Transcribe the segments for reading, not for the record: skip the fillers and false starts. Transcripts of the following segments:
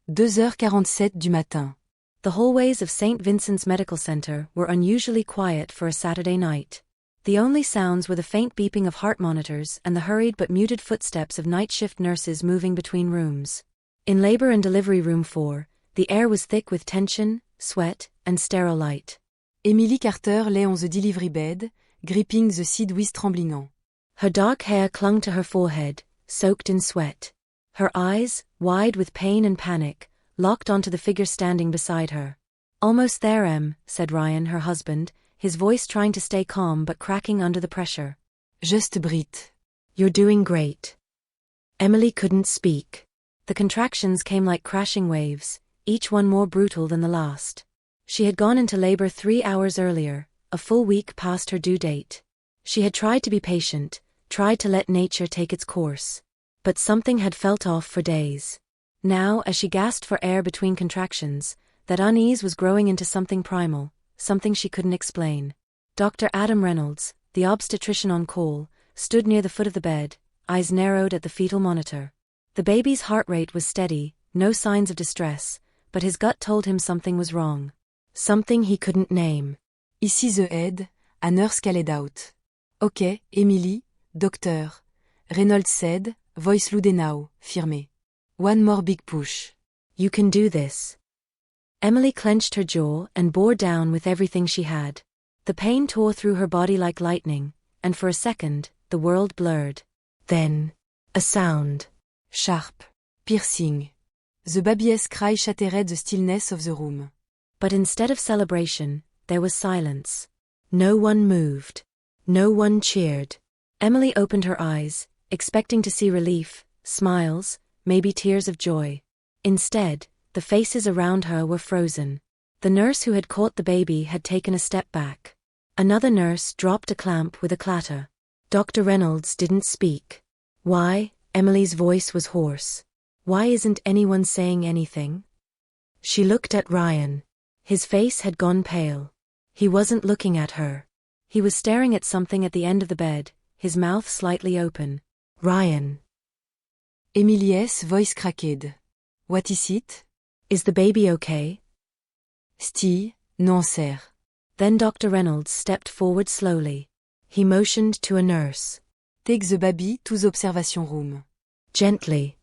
2h47 du matin. The hallways of St. Vincent's Medical Center were unusually quiet for a Saturday night. The only sounds were the faint beeping of heart monitors and the hurried but muted footsteps of night shift nurses moving between rooms. In labor and delivery room 4, the air was thick with tension, sweat, and sterile light. Emily Carter lay on the delivery bed, gripping the seat with trembling. Her dark hair clung to her forehead, soaked in sweat. Her eyes, wide with pain and panic, locked onto the figure standing beside her. "Almost there, Em," said Ryan, her husband, his voice trying to stay calm but cracking under the pressure. Just Brit. "You're doing great." Emily couldn't speak. The contractions came like crashing waves, each one more brutal than the last. She had gone into labor 3 hours earlier, a full week past her due date. She had tried to be patient, tried to let nature take its course. But something had felt off for days. Now, as she gasped for air between contractions, that unease was growing into something primal, something she couldn't explain. Dr. Adam Reynolds, the obstetrician on call, stood near the foot of the bed, eyes narrowed at the fetal monitor. The baby's heart rate was steady, no signs of distress, but his gut told him something was wrong. Something he couldn't name. Ici the head, a nurse called out. "Okay, Emily, doctor," Reynolds said, voice loud now, firme. "One more big push. "You can do this." Emily clenched her jaw and bore down with everything she had. The pain tore through her body like lightning, and for a second, the world blurred. Then, a sound. Sharp. Piercing. The baby's cry shattered the stillness of the room. But instead of celebration, there was silence. No one moved. No one cheered. Emily opened her eyes, expecting to see relief, smiles, maybe tears of joy. Instead, the faces around her were frozen. The nurse who had caught the baby had taken a step back. Another nurse dropped a clamp with a clatter. Dr. Reynolds didn't speak. Why? Emily's voice was hoarse. Why isn't anyone saying anything? She looked at Ryan. His face had gone pale. He wasn't looking at her. He was staring at something at the end of the bed, his mouth slightly open. "Ryan." Emily's voice cracked. "What is it?" "Is the baby okay?" "Sti, non sir." Then Dr. Reynolds stepped forward slowly. He motioned to a nurse. "Take the baby to the observation room." Gently.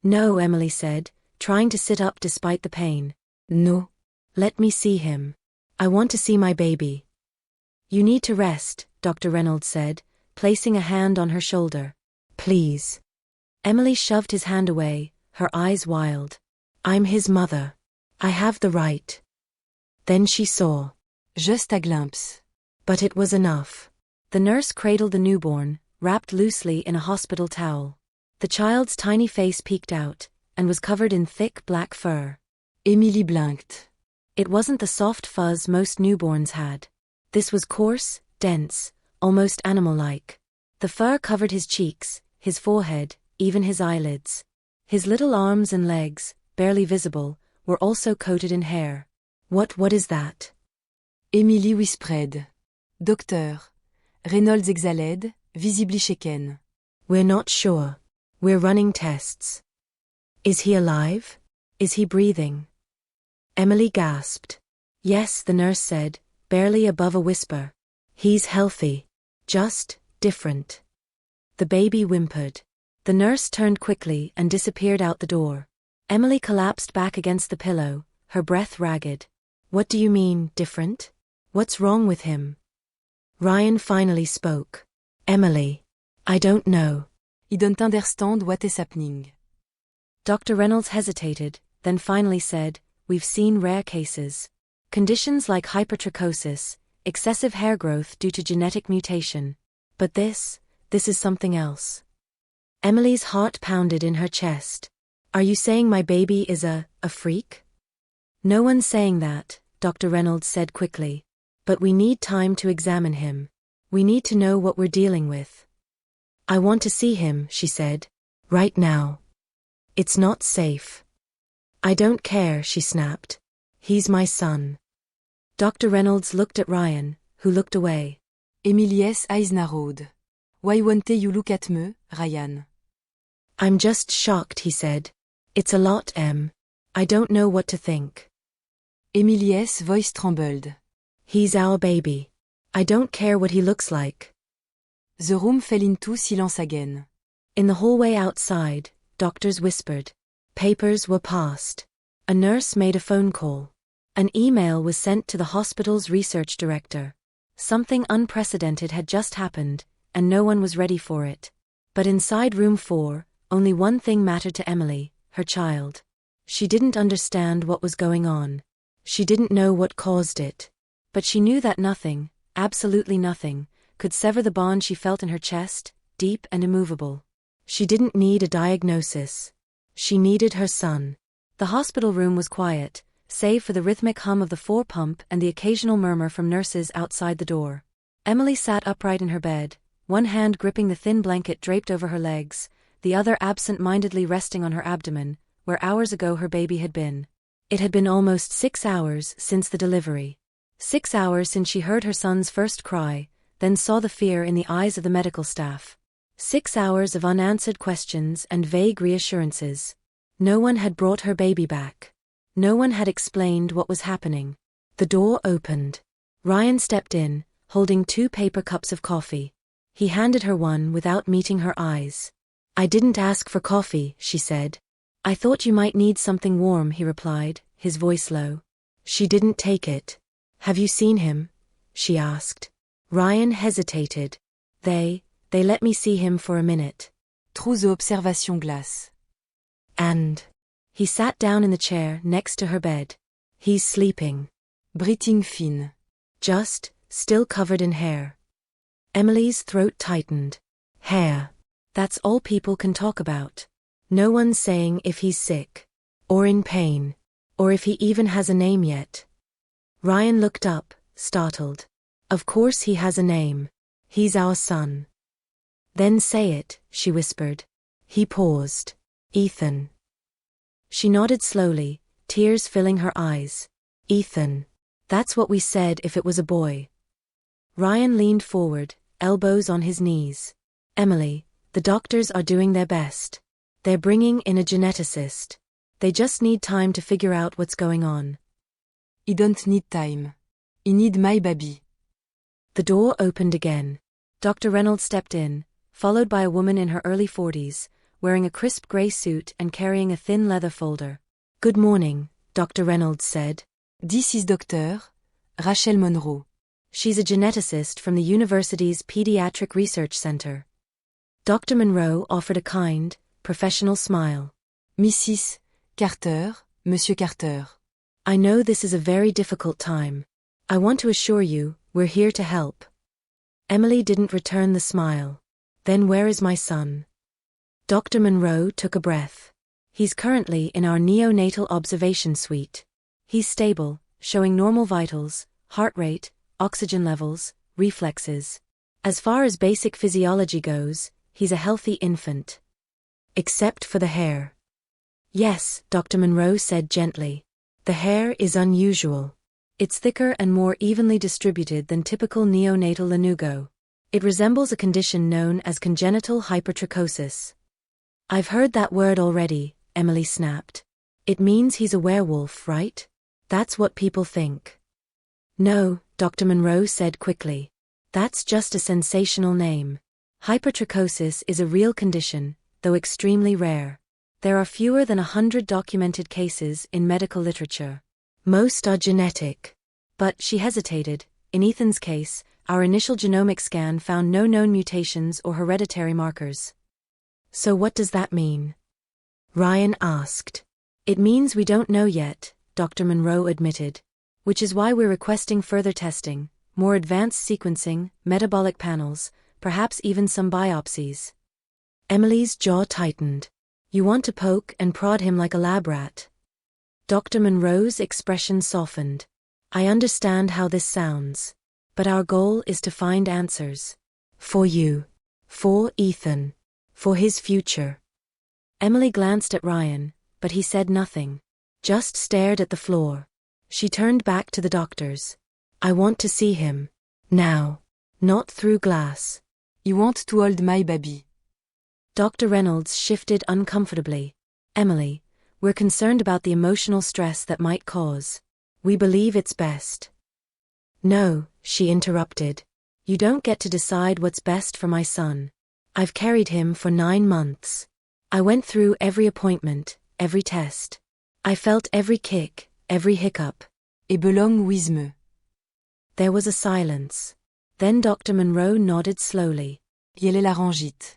"No," Emily said, trying to sit up despite the pain. "No. Let me see him. I want to see my baby." "You need to rest," Dr. Reynolds said, placing a hand on her shoulder. "Please." Emily shoved his hand away, her eyes wild. "I'm his mother. I have the right." Then she saw. Just a glimpse. But it was enough. The nurse cradled the newborn, wrapped loosely in a hospital towel. The child's tiny face peeked out, and was covered in thick black fur. Emily blinked. It wasn't the soft fuzz most newborns had. This was coarse, dense, almost animal-like. The fur covered his cheeks, his forehead, even his eyelids. His little arms and legs, barely visible, were also coated in hair. What is that?" Emily whispered. "Doctor." Reynolds exhaled, visibly shaken. "We're not sure. We're running tests." "Is he alive? Is he breathing?" Emily gasped. "Yes," the nurse said, barely above a whisper. "He's healthy. Just different." The baby whimpered. The nurse turned quickly and disappeared out the door. Emily collapsed back against the pillow, her breath ragged. "What do you mean, different? What's wrong with him?" Ryan finally spoke. "Emily. I don't know." "I don't understand what is happening." Dr. Reynolds hesitated, then finally said, "We've seen rare cases. Conditions like hypertrichosis, excessive hair growth due to genetic mutation. But this is something else." Emily's heart pounded in her chest. "Are you saying my baby is a freak?" "No one's saying that," Dr. Reynolds said quickly. "But we need time to examine him. We need to know what we're dealing with." "I want to see him," she said. "Right now." "It's not safe." "I don't care," she snapped. "He's my son." Dr. Reynolds looked at Ryan, who looked away. Emily's eyes narrowed. "Why won't you look at me, Ryan?" "I'm just shocked," he said. "It's a lot, Em. I don't know what to think. Emily's voice trembled. He's our baby. I don't care what he looks like. The room fell into silence again. In the hallway outside, doctors whispered. Papers were passed. A nurse made a phone call. An email was sent to the hospital's research director. Something unprecedented had just happened, and no one was ready for it. But inside room 4, only one thing mattered to Emily, her child. She didn't understand what was going on. She didn't know what caused it. But she knew that nothing, absolutely nothing, could sever the bond she felt in her chest, deep and immovable. She didn't need a diagnosis. She needed her son. The hospital room was quiet, save for the rhythmic hum of the 4-pump and the occasional murmur from nurses outside the door. Emily sat upright in her bed, one hand gripping the thin blanket draped over her legs, the other absent-mindedly resting on her abdomen, where hours ago her baby had been. It had been almost 6 hours since the delivery. 6 hours since she heard her son's first cry, then saw the fear in the eyes of the medical staff. 6 hours of unanswered questions and vague reassurances. No one had brought her baby back. No one had explained what was happening. The door opened. Ryan stepped in, holding 2 paper cups of coffee. He handed her one without meeting her eyes. I didn't ask for coffee, she said. I thought you might need something warm, he replied, his voice low. She didn't take it. Have you seen him? She asked. Ryan hesitated. They let me see him for a minute. Through the observation glass. And he sat down in the chair next to her bed. He's sleeping. Breathing fine. Just, still covered in hair. Emily's throat tightened. Hair. That's all people can talk about. No one's saying if he's sick. Or in pain. Or if he even has a name yet. Ryan looked up, startled. Of course he has a name. He's our son. Then say it, she whispered. He paused. Ethan. She nodded slowly, tears filling her eyes. Ethan. That's what we said if it was a boy. Ryan leaned forward, elbows on his knees. Emily, the doctors are doing their best. They're bringing in a geneticist. They just need time to figure out what's going on. I don't need time. I need my baby. The door opened again. Dr. Reynolds stepped in, followed by a woman in her early 40s, wearing a crisp gray suit and carrying a thin leather folder. Good morning, Dr. Reynolds said. This is Dr. Rachel Monroe. She's a geneticist from the university's Pediatric Research Center. Dr. Monroe offered a kind, professional smile. Mrs. Carter, Monsieur Carter. I know this is a very difficult time. I want to assure you, we're here to help. Emily didn't return the smile. Then where is my son? Dr. Monroe took a breath. He's currently in our neonatal observation suite. He's stable, showing normal vitals, heart rate, oxygen levels, reflexes. As far as basic physiology goes, he's a healthy infant. Except for the hair. Yes, Dr. Monroe said gently. The hair is unusual. It's thicker and more evenly distributed than typical neonatal lanugo. It resembles a condition known as congenital hypertrichosis. I've heard that word already, Emily snapped. It means he's a werewolf, right? That's what people think. No, Dr. Monroe said quickly. That's just a sensational name. Hypertrichosis is a real condition, though extremely rare. There are fewer than 100 documented cases in medical literature. Most are genetic. But, she hesitated, in Ethan's case, our initial genomic scan found no known mutations or hereditary markers. So what does that mean? Ryan asked. It means we don't know yet, Dr. Monroe admitted. Which is why we're requesting further testing, more advanced sequencing, metabolic panels, perhaps even some biopsies. Emily's jaw tightened. You want to poke and prod him like a lab rat. Dr. Monroe's expression softened. I understand how this sounds. But our goal is to find answers. For you. For Ethan. For his future. Emily glanced at Ryan, but he said nothing. Just stared at the floor. She turned back to the doctors. I want to see him. Now. Not through glass. I want to hold my baby. Dr. Reynolds shifted uncomfortably. Emily, We're concerned about the emotional stress that might cause. We believe it's best. No, she interrupted. You don't get to decide what's best for my son. I've carried him for 9 months. I went through every appointment, every test. I felt every kick, every hiccup. Et belong-with-me. There was a silence. Then Dr. Monroe nodded slowly. Il est laryngite.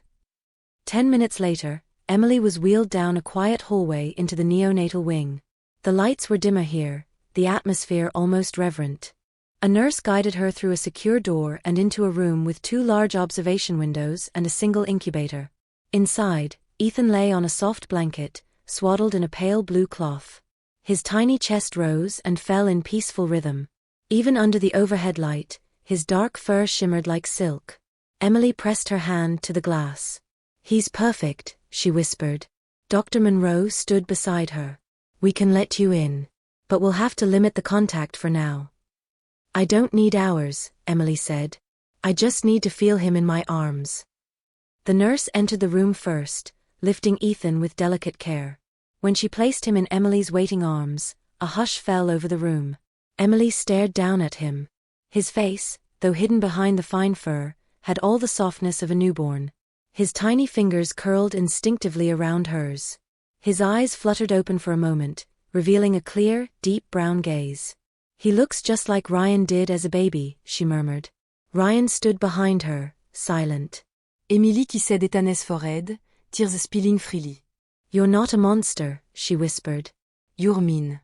10 minutes later, Emily was wheeled down a quiet hallway into the neonatal wing. The lights were dimmer here, the atmosphere almost reverent. A nurse guided her through a secure door and into a room with 2 large observation windows and a single incubator. Inside, Ethan lay on a soft blanket, swaddled in a pale blue cloth. His tiny chest rose and fell in peaceful rhythm. Even under the overhead light, his dark fur shimmered like silk. Emily pressed her hand to the glass. He's perfect, she whispered. Dr. Monroe stood beside her. We can let you in. But we'll have to limit the contact for now. I don't need hours, Emily said. I just need to feel him in my arms. The nurse entered the room first, lifting Ethan with delicate care. When she placed him in Emily's waiting arms, a hush fell over the room. Emily stared down at him. His face, though hidden behind the fine fur, had all the softness of a newborn. His tiny fingers curled instinctively around hers. His eyes fluttered open for a moment, revealing a clear, deep brown gaze. He looks just like Ryan did as a baby, she murmured. Ryan stood behind her, silent. Emily qui s'est détanès forehead, tears spilling freely. You're not a monster, she whispered. You're mean.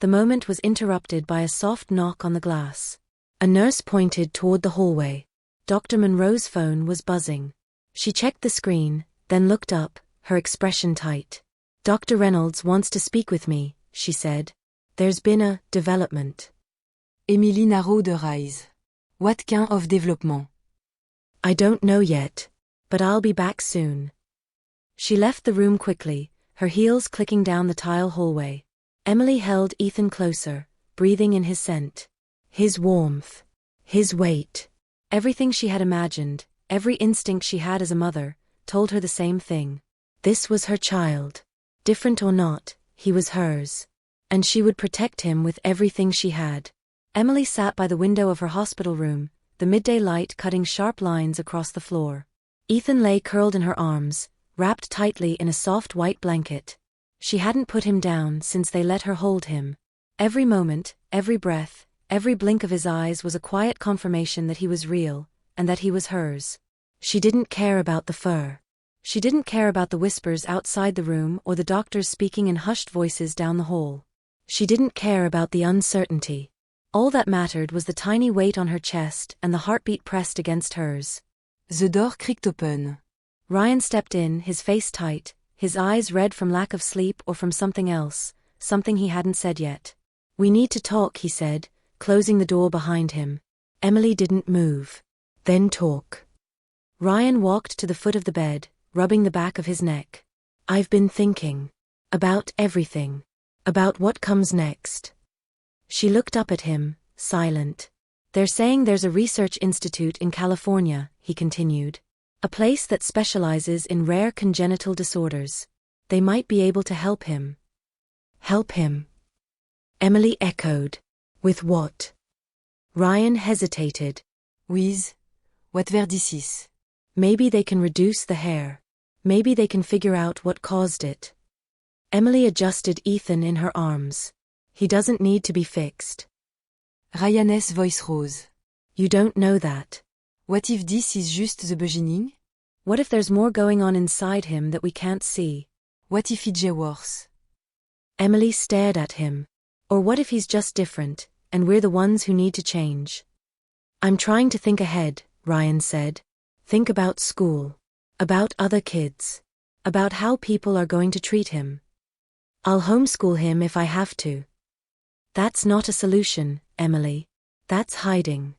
The moment was interrupted by a soft knock on the glass. A nurse pointed toward the hallway. Dr. Monroe's phone was buzzing. She checked the screen, then looked up, her expression tight. Dr. Reynolds wants to speak with me, she said. There's been a development. Emily narrowed her eyes. What kind of development? I don't know yet, but I'll be back soon. She left the room quickly, her heels clicking down the tile hallway. Emily held Ethan closer, breathing in his scent. His warmth. His weight. Everything she had imagined, every instinct she had as a mother, told her the same thing. This was her child. Different or not, he was hers. And she would protect him with everything she had. Emily sat by the window of her hospital room, the midday light cutting sharp lines across the floor. Ethan lay curled in her arms, wrapped tightly in a soft white blanket. She hadn't put him down since they let her hold him. Every moment, every breath, every blink of his eyes was a quiet confirmation that he was real, and that he was hers. She didn't care about the fur. She didn't care about the whispers outside the room or the doctors speaking in hushed voices down the hall. She didn't care about the uncertainty. All that mattered was the tiny weight on her chest and the heartbeat pressed against hers. The door creaked open. Ryan stepped in, his face tight, his eyes red from lack of sleep or from something else, something he hadn't said yet. We need to talk, he said, closing the door behind him. Emily didn't move. Then talk. Ryan walked to the foot of the bed, rubbing the back of his neck. I've been thinking. About everything. About what comes next. She looked up at him, silent. They're saying there's a research institute in California, he continued. A place that specializes in rare congenital disorders. They might be able to help him. Help him? Emily echoed. With what? Ryan hesitated. With what verdicis? Maybe they can reduce the hair. Maybe they can figure out what caused it. Emily adjusted Ethan in her arms. He doesn't need to be fixed. Ryan's voice rose. You don't know that. What if this is just the beginning? What if there's more going on inside him that we can't see? What if it's worse? Emily stared at him. Or what if he's just different, and we're the ones who need to change? I'm trying to think ahead, Ryan said. Think about school. About other kids. About how people are going to treat him. I'll homeschool him if I have to. That's not a solution, Emily. That's hiding.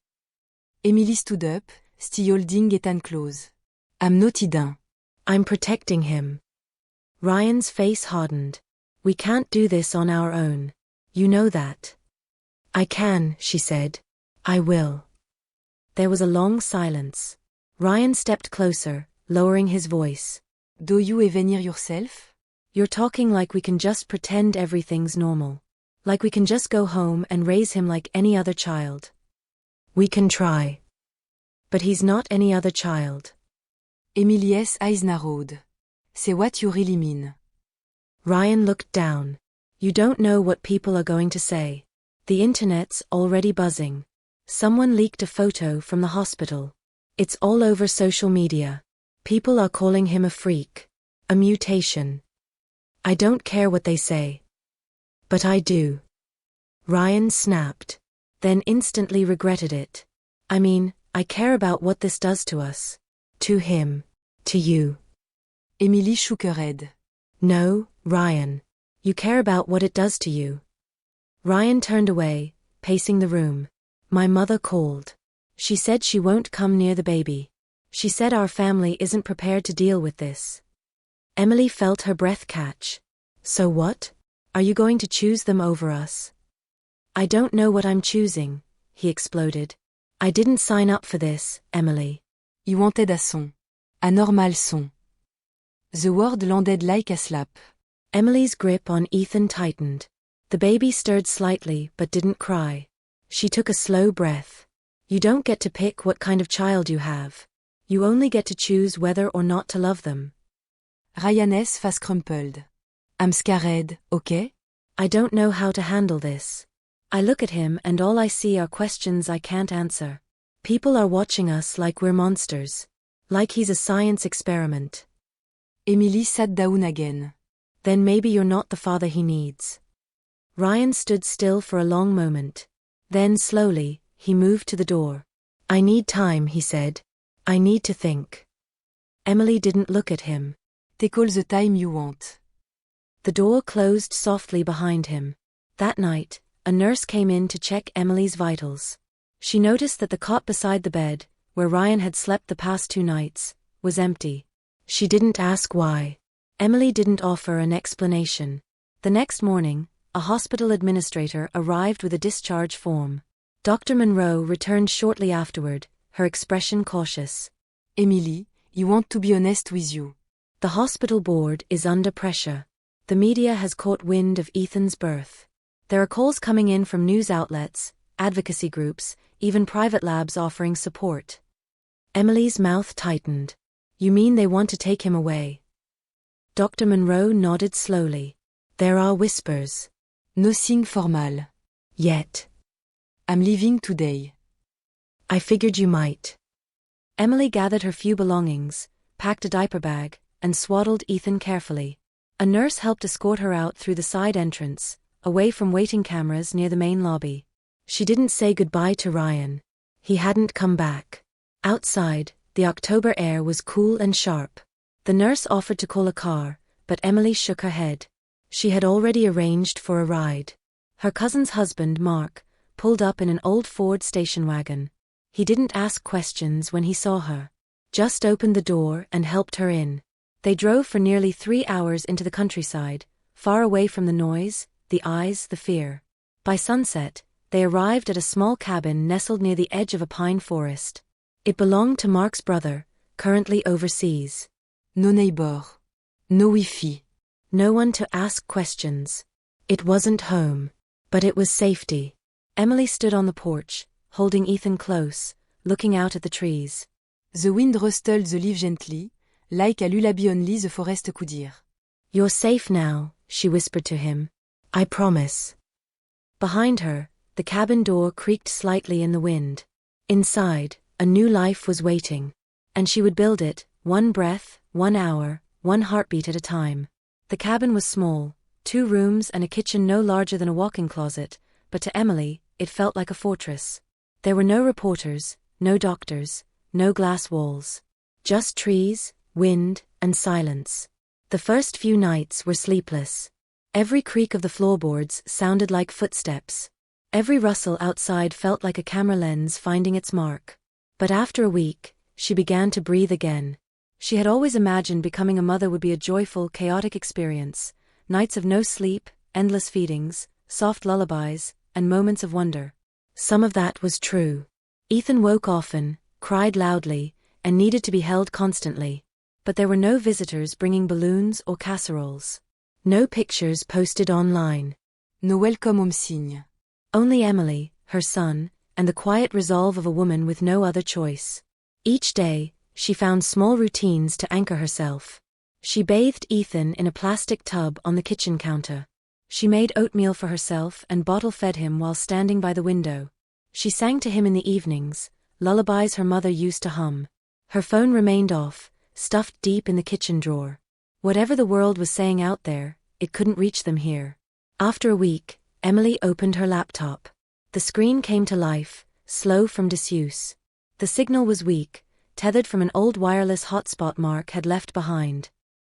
Emily stood up, still holding Ethan close. I'm not hidden. I'm protecting him. Ryan's face hardened. We can't do this on our own. You know that. I can, she said. I will. There was a long silence. Ryan stepped closer, lowering his voice. Do you venir yourself? You're talking like we can just pretend everything's normal. Like we can just go home and raise him like any other child. We can try. But he's not any other child. Emily S. Eisnerode. C'est what you really mean. Ryan looked down. You don't know what people are going to say. The internet's already buzzing. Someone leaked a photo from the hospital. It's all over social media. People are calling him a freak. A mutation. I don't care what they say. But I do. Ryan snapped. Then instantly regretted it. I mean, I care about what this does to us. To him. To you. Emily shook her head. No, Ryan. You care about what it does to you. Ryan turned away, pacing the room. My mother called. She said she won't come near the baby. She said our family isn't prepared to deal with this. Emily felt her breath catch. So what? Are you going to choose them over us? I don't know what I'm choosing, he exploded. I didn't sign up for this, Emily. You wanted a son. A normal son. The word landed like a slap. Emily's grip on Ethan tightened. The baby stirred slightly but didn't cry. She took a slow breath. You don't get to pick what kind of child you have. You only get to choose whether or not to love them. Ryan's face crumpled. I'm scared, okay? I don't know how to handle this. I look at him and all I see are questions I can't answer. People are watching us like we're monsters. Like he's a science experiment. Emily sat down again. Then maybe you're not the father he needs. Ryan stood still for a long moment. Then slowly, he moved to the door. I need time, he said. I need to think. Emily didn't look at him. Take all the time you want. The door closed softly behind him. That night, a nurse came in to check Emily's vitals. She noticed that the cot beside the bed, where Ryan had slept the past 2 nights, was empty. She didn't ask why. Emily didn't offer an explanation. The next morning, a hospital administrator arrived with a discharge form. Dr. Monroe returned shortly afterward, her expression cautious. Emily, you want to be honest with you. The hospital board is under pressure. The media has caught wind of Ethan's birth. There are calls coming in from news outlets, advocacy groups, even private labs offering support. Emily's mouth tightened. You mean they want to take him away? Dr. Monroe nodded slowly. There are whispers. Nothing formal. Yet. I'm leaving today. I figured you might. Emily gathered her few belongings, packed a diaper bag, and swaddled Ethan carefully. A nurse helped escort her out through the side entrance, away from waiting cameras near the main lobby. She didn't say goodbye to Ryan. He hadn't come back. Outside, the October air was cool and sharp. The nurse offered to call a car, but Emily shook her head. She had already arranged for a ride. Her cousin's husband, Mark, pulled up in an old Ford station wagon. He didn't ask questions when he saw her. Just opened the door and helped her in. They drove for nearly 3 hours into the countryside, far away from the noise, the eyes, the fear. By sunset, they arrived at a small cabin nestled near the edge of a pine forest. It belonged to Mark's brother, currently overseas. No neighbor. No Wi-Fi. No one to ask questions. It wasn't home. But it was safety. Emily stood on the porch, holding Ethan close, looking out at the trees. The wind rustled the leaves gently, like a lullaby only the forest could hear. You're safe now, she whispered to him. I promise. Behind her, the cabin door creaked slightly in the wind. Inside, a new life was waiting. And she would build it, 1 breath, 1 hour, 1 heartbeat at a time. The cabin was small, 2 rooms and a kitchen no larger than a walk-in closet, but to Emily, it felt like a fortress. There were no reporters, no doctors, no glass walls. Just trees, wind, and silence. The first few nights were sleepless. Every creak of the floorboards sounded like footsteps. Every rustle outside felt like a camera lens finding its mark. But after a week, she began to breathe again. She had always imagined becoming a mother would be a joyful, chaotic experience, nights of no sleep, endless feedings, soft lullabies, and moments of wonder. Some of that was true. Ethan woke often, cried loudly, and needed to be held constantly. But there were no visitors bringing balloons or casseroles. No pictures posted online. No welcome home sign. Only Emily, her son, and the quiet resolve of a woman with no other choice. Each day, she found small routines to anchor herself. She bathed Ethan in a plastic tub on the kitchen counter. She made oatmeal for herself and bottle-fed him while standing by the window. She sang to him in the evenings, lullabies her mother used to hum. Her phone remained off, stuffed deep in the kitchen drawer. Whatever the world was saying out there, it couldn't reach them here. After a week, Emily opened her laptop. The screen came to life, slow from disuse. The signal was weak, tethered from an old wireless hotspot Mark had left behind.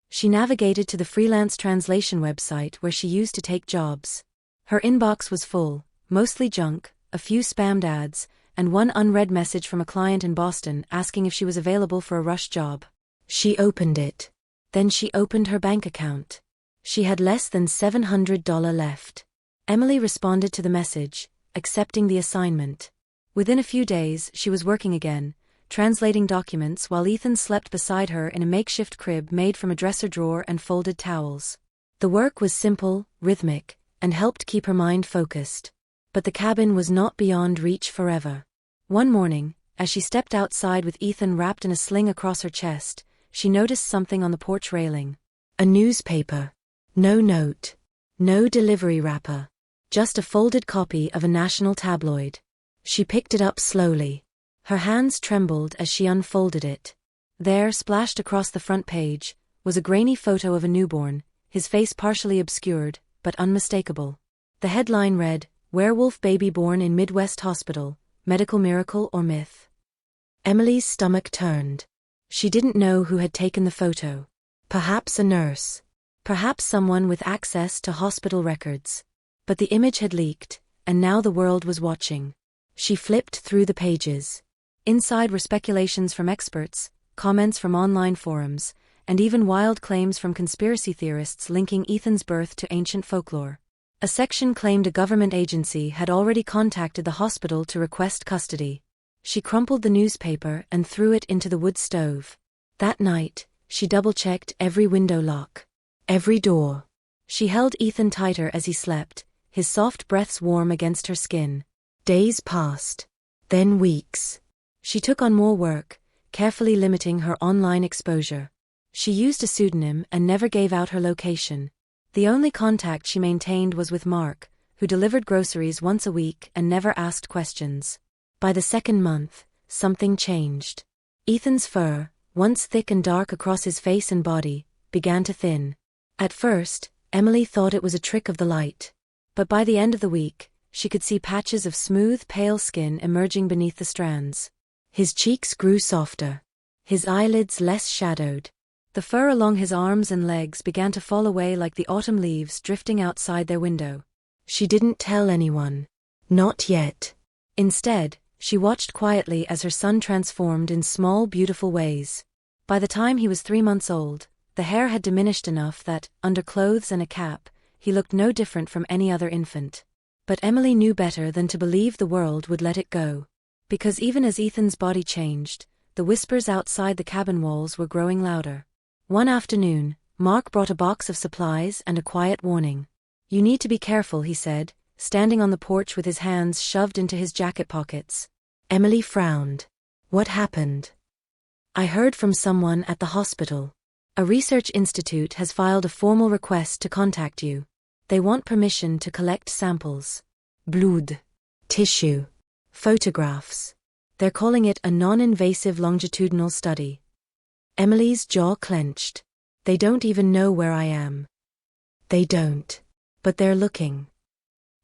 She navigated to the freelance translation website where she used to take jobs. Her inbox was full, mostly junk, a few spammed ads, and one unread message from a client in Boston asking if she was available for a rush job. She opened it. Then she opened her bank account. She had less than $700 left. Emily responded to the message, accepting the assignment. Within a few days, she was working again, translating documents while Ethan slept beside her in a makeshift crib made from a dresser drawer and folded towels. The work was simple, rhythmic, and helped keep her mind focused. But the cabin was not beyond reach forever. One morning, as she stepped outside with Ethan wrapped in a sling across her chest, she noticed something on the porch railing. A newspaper. No note. No delivery wrapper. Just a folded copy of a national tabloid. She picked it up slowly. Her hands trembled as she unfolded it. There, splashed across the front page, was a grainy photo of a newborn, his face partially obscured, but unmistakable. The headline read, "Werewolf baby born in Midwest hospital, medical miracle or myth?" Emily's stomach turned. She didn't know who had taken the photo. Perhaps a nurse. Perhaps someone with access to hospital records. But the image had leaked, and now the world was watching. She flipped through the pages. Inside were speculations from experts, comments from online forums, and even wild claims from conspiracy theorists linking Ethan's birth to ancient folklore. A section claimed a government agency had already contacted the hospital to request custody. She crumpled the newspaper and threw it into the wood stove. That night, she double-checked every window lock. Every door. She held Ethan tighter as he slept, his soft breaths warm against her skin. Days passed. Then weeks. She took on more work, carefully limiting her online exposure. She used a pseudonym and never gave out her location. The only contact she maintained was with Mark, who delivered groceries once a week and never asked questions. By the second month, something changed. Ethan's fur, once thick and dark across his face and body, began to thin. At first, Emily thought it was a trick of the light. But by the end of the week, she could see patches of smooth, pale skin emerging beneath the strands. His cheeks grew softer. His eyelids less shadowed. The fur along his arms and legs began to fall away like the autumn leaves drifting outside their window. She didn't tell anyone. Not yet. Instead, she watched quietly as her son transformed in small, beautiful ways. By the time he was 3 months old, the hair had diminished enough that, under clothes and a cap, he looked no different from any other infant. But Emily knew better than to believe the world would let it go. Because even as Ethan's body changed, the whispers outside the cabin walls were growing louder. One afternoon, Mark brought a box of supplies and a quiet warning. "You need to be careful," he said, standing on the porch with his hands shoved into his jacket pockets. Emily frowned. "What happened?" "I heard from someone at the hospital. A research institute has filed a formal request to contact you. They want permission to collect samples. Blood. Tissue. Photographs. They're calling it a non-invasive longitudinal study." Emily's jaw clenched. "They don't even know where I am." "They don't. But they're looking."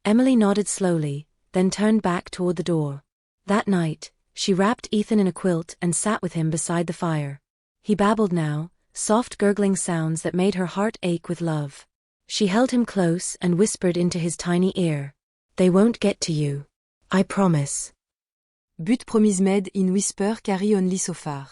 Emily nodded slowly, then turned back toward the door. That night, she wrapped Ethan in a quilt and sat with him beside the fire. He babbled now, soft gurgling sounds that made her heart ache with love. She held him close and whispered into his tiny ear. "They won't get to you. I promise." But promise med in whisper carry only so far.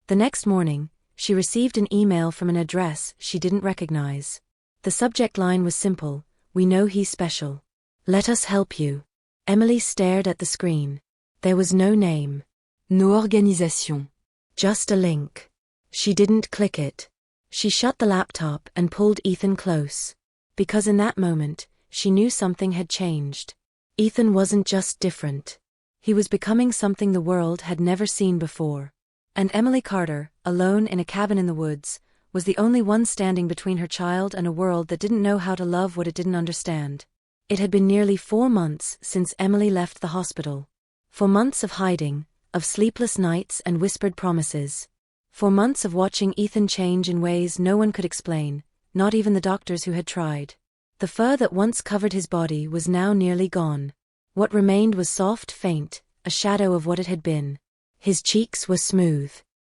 The next morning, she received an email from an address she didn't recognize. The subject line was simple: "We know he's special. Let us help you." Emily stared at the screen. There was no name. No organisation. Just a link. She didn't click it. She shut the laptop and pulled Ethan close. because in that moment, she knew something had changed. Ethan wasn't just different. He was becoming something the world had never seen before. And Emily Carter, alone in a cabin in the woods, was the only one standing between her child and a world that didn't know how to love what it didn't understand. It had been nearly 4 months since Emily left the hospital. 4 months of hiding, of sleepless nights and whispered promises. 4 months of watching Ethan change in ways no one could explain, not even the doctors who had tried. The fur that once covered his body was now nearly gone. What remained was soft, faint, a shadow of what it had been. His cheeks were smooth.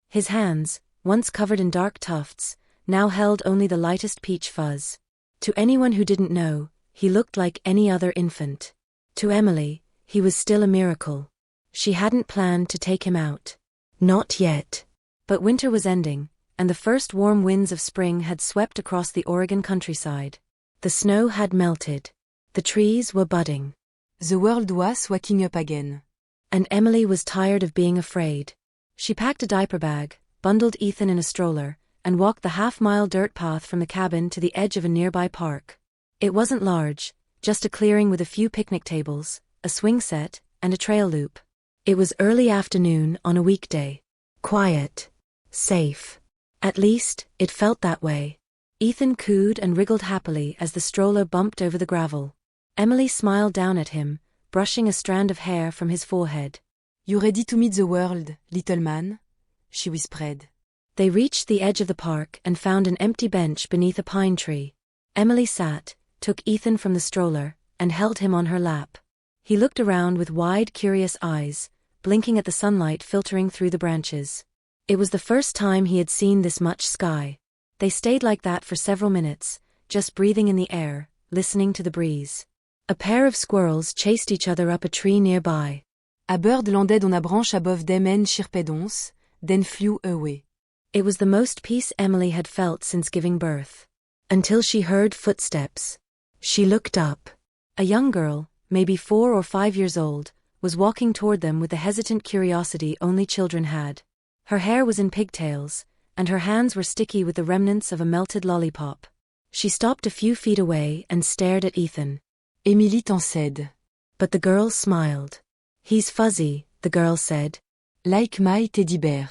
His hands, once covered in dark tufts, now held only the lightest peach fuzz. To anyone who didn't know, he looked like any other infant. To Emily, he was still a miracle. She hadn't planned to take him out. Not yet. But winter was ending, and the first warm winds of spring had swept across the Oregon countryside. The snow had melted. The trees were budding. The world was waking up again. And Emily was tired of being afraid. She packed a diaper bag, bundled Ethan in a stroller, and walked the half-mile dirt path from the cabin to the edge of a nearby park. It wasn't large, just a clearing with a few picnic tables, a swing set, and a trail loop. It was early afternoon on a weekday. Quiet. Safe. At least, it felt that way. Ethan cooed and wriggled happily as the stroller bumped over the gravel. Emily smiled down at him, brushing a strand of hair from his forehead. You ready to meet the world, little man? She whispered. They reached the edge of the park and found an empty bench beneath a pine tree. Emily sat, took Ethan from the stroller, and held him on her lap. He looked around with wide, curious eyes, blinking at the sunlight filtering through the branches. It was the first time he had seen this much sky. They stayed like that for several minutes, just breathing in the air, listening to the breeze. A pair of squirrels chased each other up a tree nearby. A bird landed on a branche above them and chirped once, then flew away. It was the most peace Emily had felt since giving birth. Until she heard footsteps. She looked up. A young girl, maybe 4 or 5 years old, was walking toward them with the hesitant curiosity only children had. Her hair was in pigtails, and her hands were sticky with the remnants of a melted lollipop. She stopped a few feet away and stared at Ethan. Émilie t'en said. But the girl smiled. He's fuzzy, the girl said. Like my teddy bear.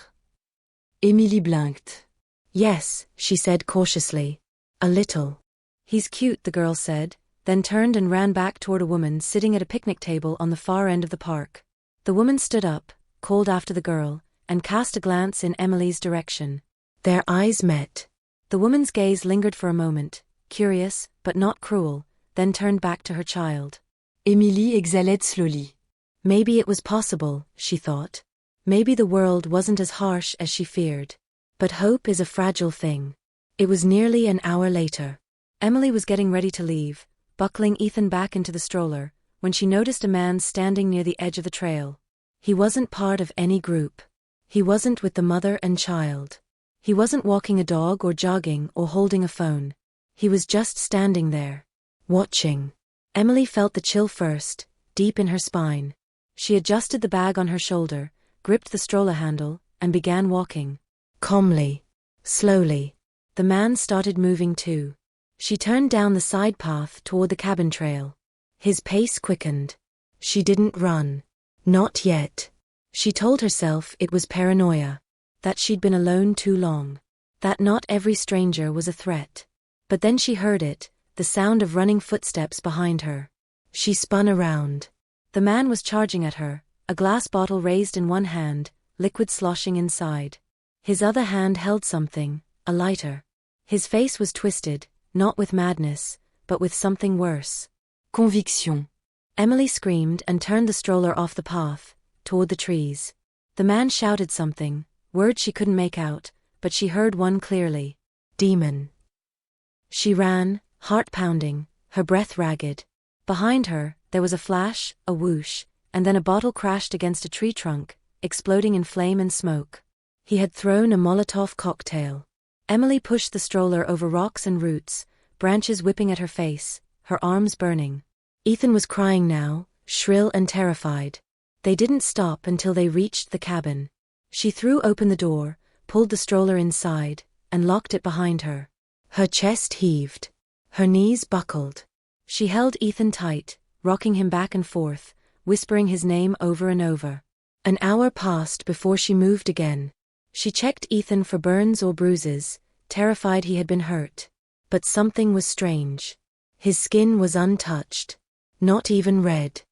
Émilie blinked. Yes, she said cautiously. A little. He's cute, the girl said, then turned and ran back toward a woman sitting at a picnic table on the far end of the park. The woman stood up, called after the girl, and cast a glance in Emily's direction. Their eyes met. The woman's gaze lingered for a moment, curious, but not cruel, then turned back to her child. Émilie exhaled slowly. Maybe it was possible, she thought. Maybe the world wasn't as harsh as she feared. But hope is a fragile thing. It was nearly an hour later. Emily was getting ready to leave, buckling Ethan back into the stroller, when she noticed a man standing near the edge of the trail. He wasn't part of any group. He wasn't with the mother and child. He wasn't walking a dog or jogging or holding a phone. He was just standing there, watching. Emily felt the chill first, deep in her spine. She adjusted the bag on her shoulder, gripped the stroller handle, and began walking. Calmly. Slowly. The man started moving too. She turned down the side path toward the cabin trail. His pace quickened. She didn't run. Not yet. She told herself it was paranoia. That she'd been alone too long. That not every stranger was a threat. But then she heard it, the sound of running footsteps behind her. She spun around. The man was charging at her, a glass bottle raised in one hand, liquid sloshing inside. His other hand held something, a lighter. His face was twisted, not with madness, but with something worse. Conviction. Emily screamed and turned the stroller off the path, toward the trees. The man shouted something, words she couldn't make out, but she heard one clearly. Demon. She ran, heart pounding, her breath ragged. Behind her, there was a flash, a whoosh, and then a bottle crashed against a tree trunk, exploding in flame and smoke. He had thrown a Molotov cocktail. Emily pushed the stroller over rocks and roots, branches whipping at her face, her arms burning. Ethan was crying now, shrill and terrified. They didn't stop until they reached the cabin. She threw open the door, pulled the stroller inside, and locked it behind her. Her chest heaved. Her knees buckled. She held Ethan tight, rocking him back and forth, whispering his name over and over. An hour passed before she moved again. She checked Ethan for burns or bruises, terrified he had been hurt. But something was strange. His skin was untouched. Not even red.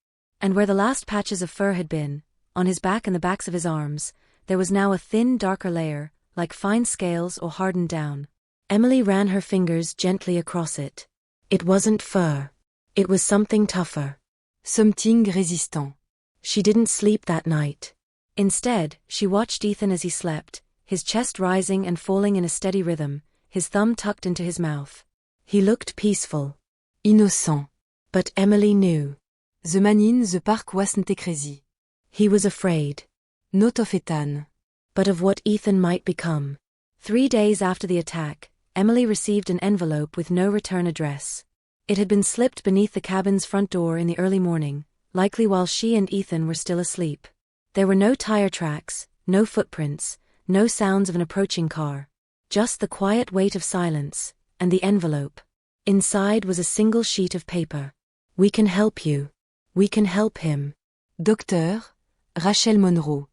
And where the last patches of fur had been, on his back and the backs of his arms, there was now a thin, darker layer, like fine scales or hardened down. Emily ran her fingers gently across it. It wasn't fur. It was something tougher. Something résistant. She didn't sleep that night. Instead, she watched Ethan as he slept, his chest rising and falling in a steady rhythm, his thumb tucked into his mouth. He looked peaceful. Innocent. But Emily knew. The man in the park wasn't crazy. He was afraid. Not of Ethan. But of what Ethan might become. 3 days after the attack, Emily received an envelope with no return address. It had been slipped beneath the cabin's front door in the early morning, likely while she and Ethan were still asleep. There were no tire tracks, no footprints, no sounds of an approaching car. Just the quiet weight of silence, and the envelope. Inside was a single sheet of paper. We can help you. We can help him. Docteur, Rachel Monroe.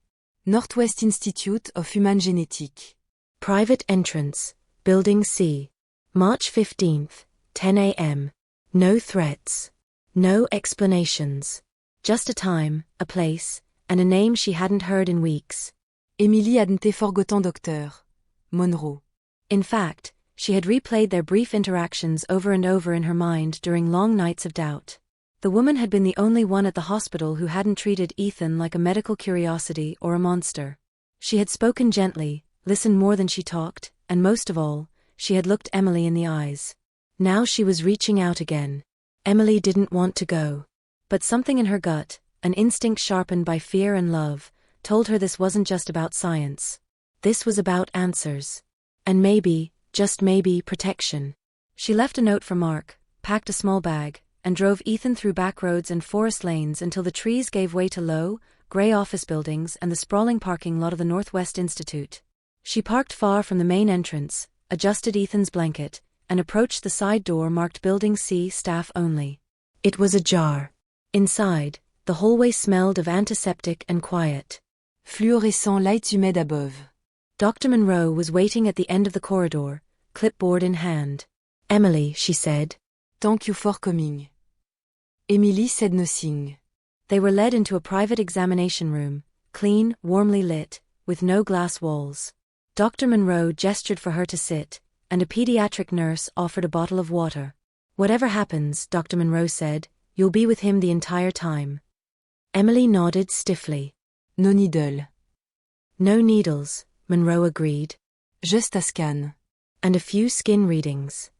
Northwest Institute of Human Genetics. Private entrance, Building C. March 15th, 10 a.m. No threats. No explanations. Just a time, a place, and a name she hadn't heard in weeks. Emily hadn't forgotten Docteur Monroe. In fact, she had replayed their brief interactions over and over in her mind during long nights of doubt. The woman had been the only one at the hospital who hadn't treated Ethan like a medical curiosity or a monster. She had spoken gently, listened more than she talked, and most of all, she had looked Emily in the eyes. Now she was reaching out again. Emily didn't want to go. But something in her gut, an instinct sharpened by fear and love, told her this wasn't just about science. This was about answers. And maybe, just maybe, protection. She left a note for Mark, packed a small bag, and drove Ethan through back roads and forest lanes until the trees gave way to low, gray office buildings and the sprawling parking lot of the Northwest Institute. She parked far from the main entrance, adjusted Ethan's blanket, and approached the side door marked Building C, staff only. It was ajar. Inside, the hallway smelled of antiseptic and quiet. Fluorescent lights humid above. Dr. Monroe was waiting at the end of the corridor, clipboard in hand. Emily, she said. Thank you for coming. Emily said nothing. They were led into a private examination room, clean, warmly lit, with no glass walls. Dr. Monroe gestured for her to sit, and a pediatric nurse offered a bottle of water. Whatever happens, Dr. Monroe said, you'll be with him the entire time. Emily nodded stiffly. No needle. No needles, Monroe agreed. Just a scan. And a few skin readings.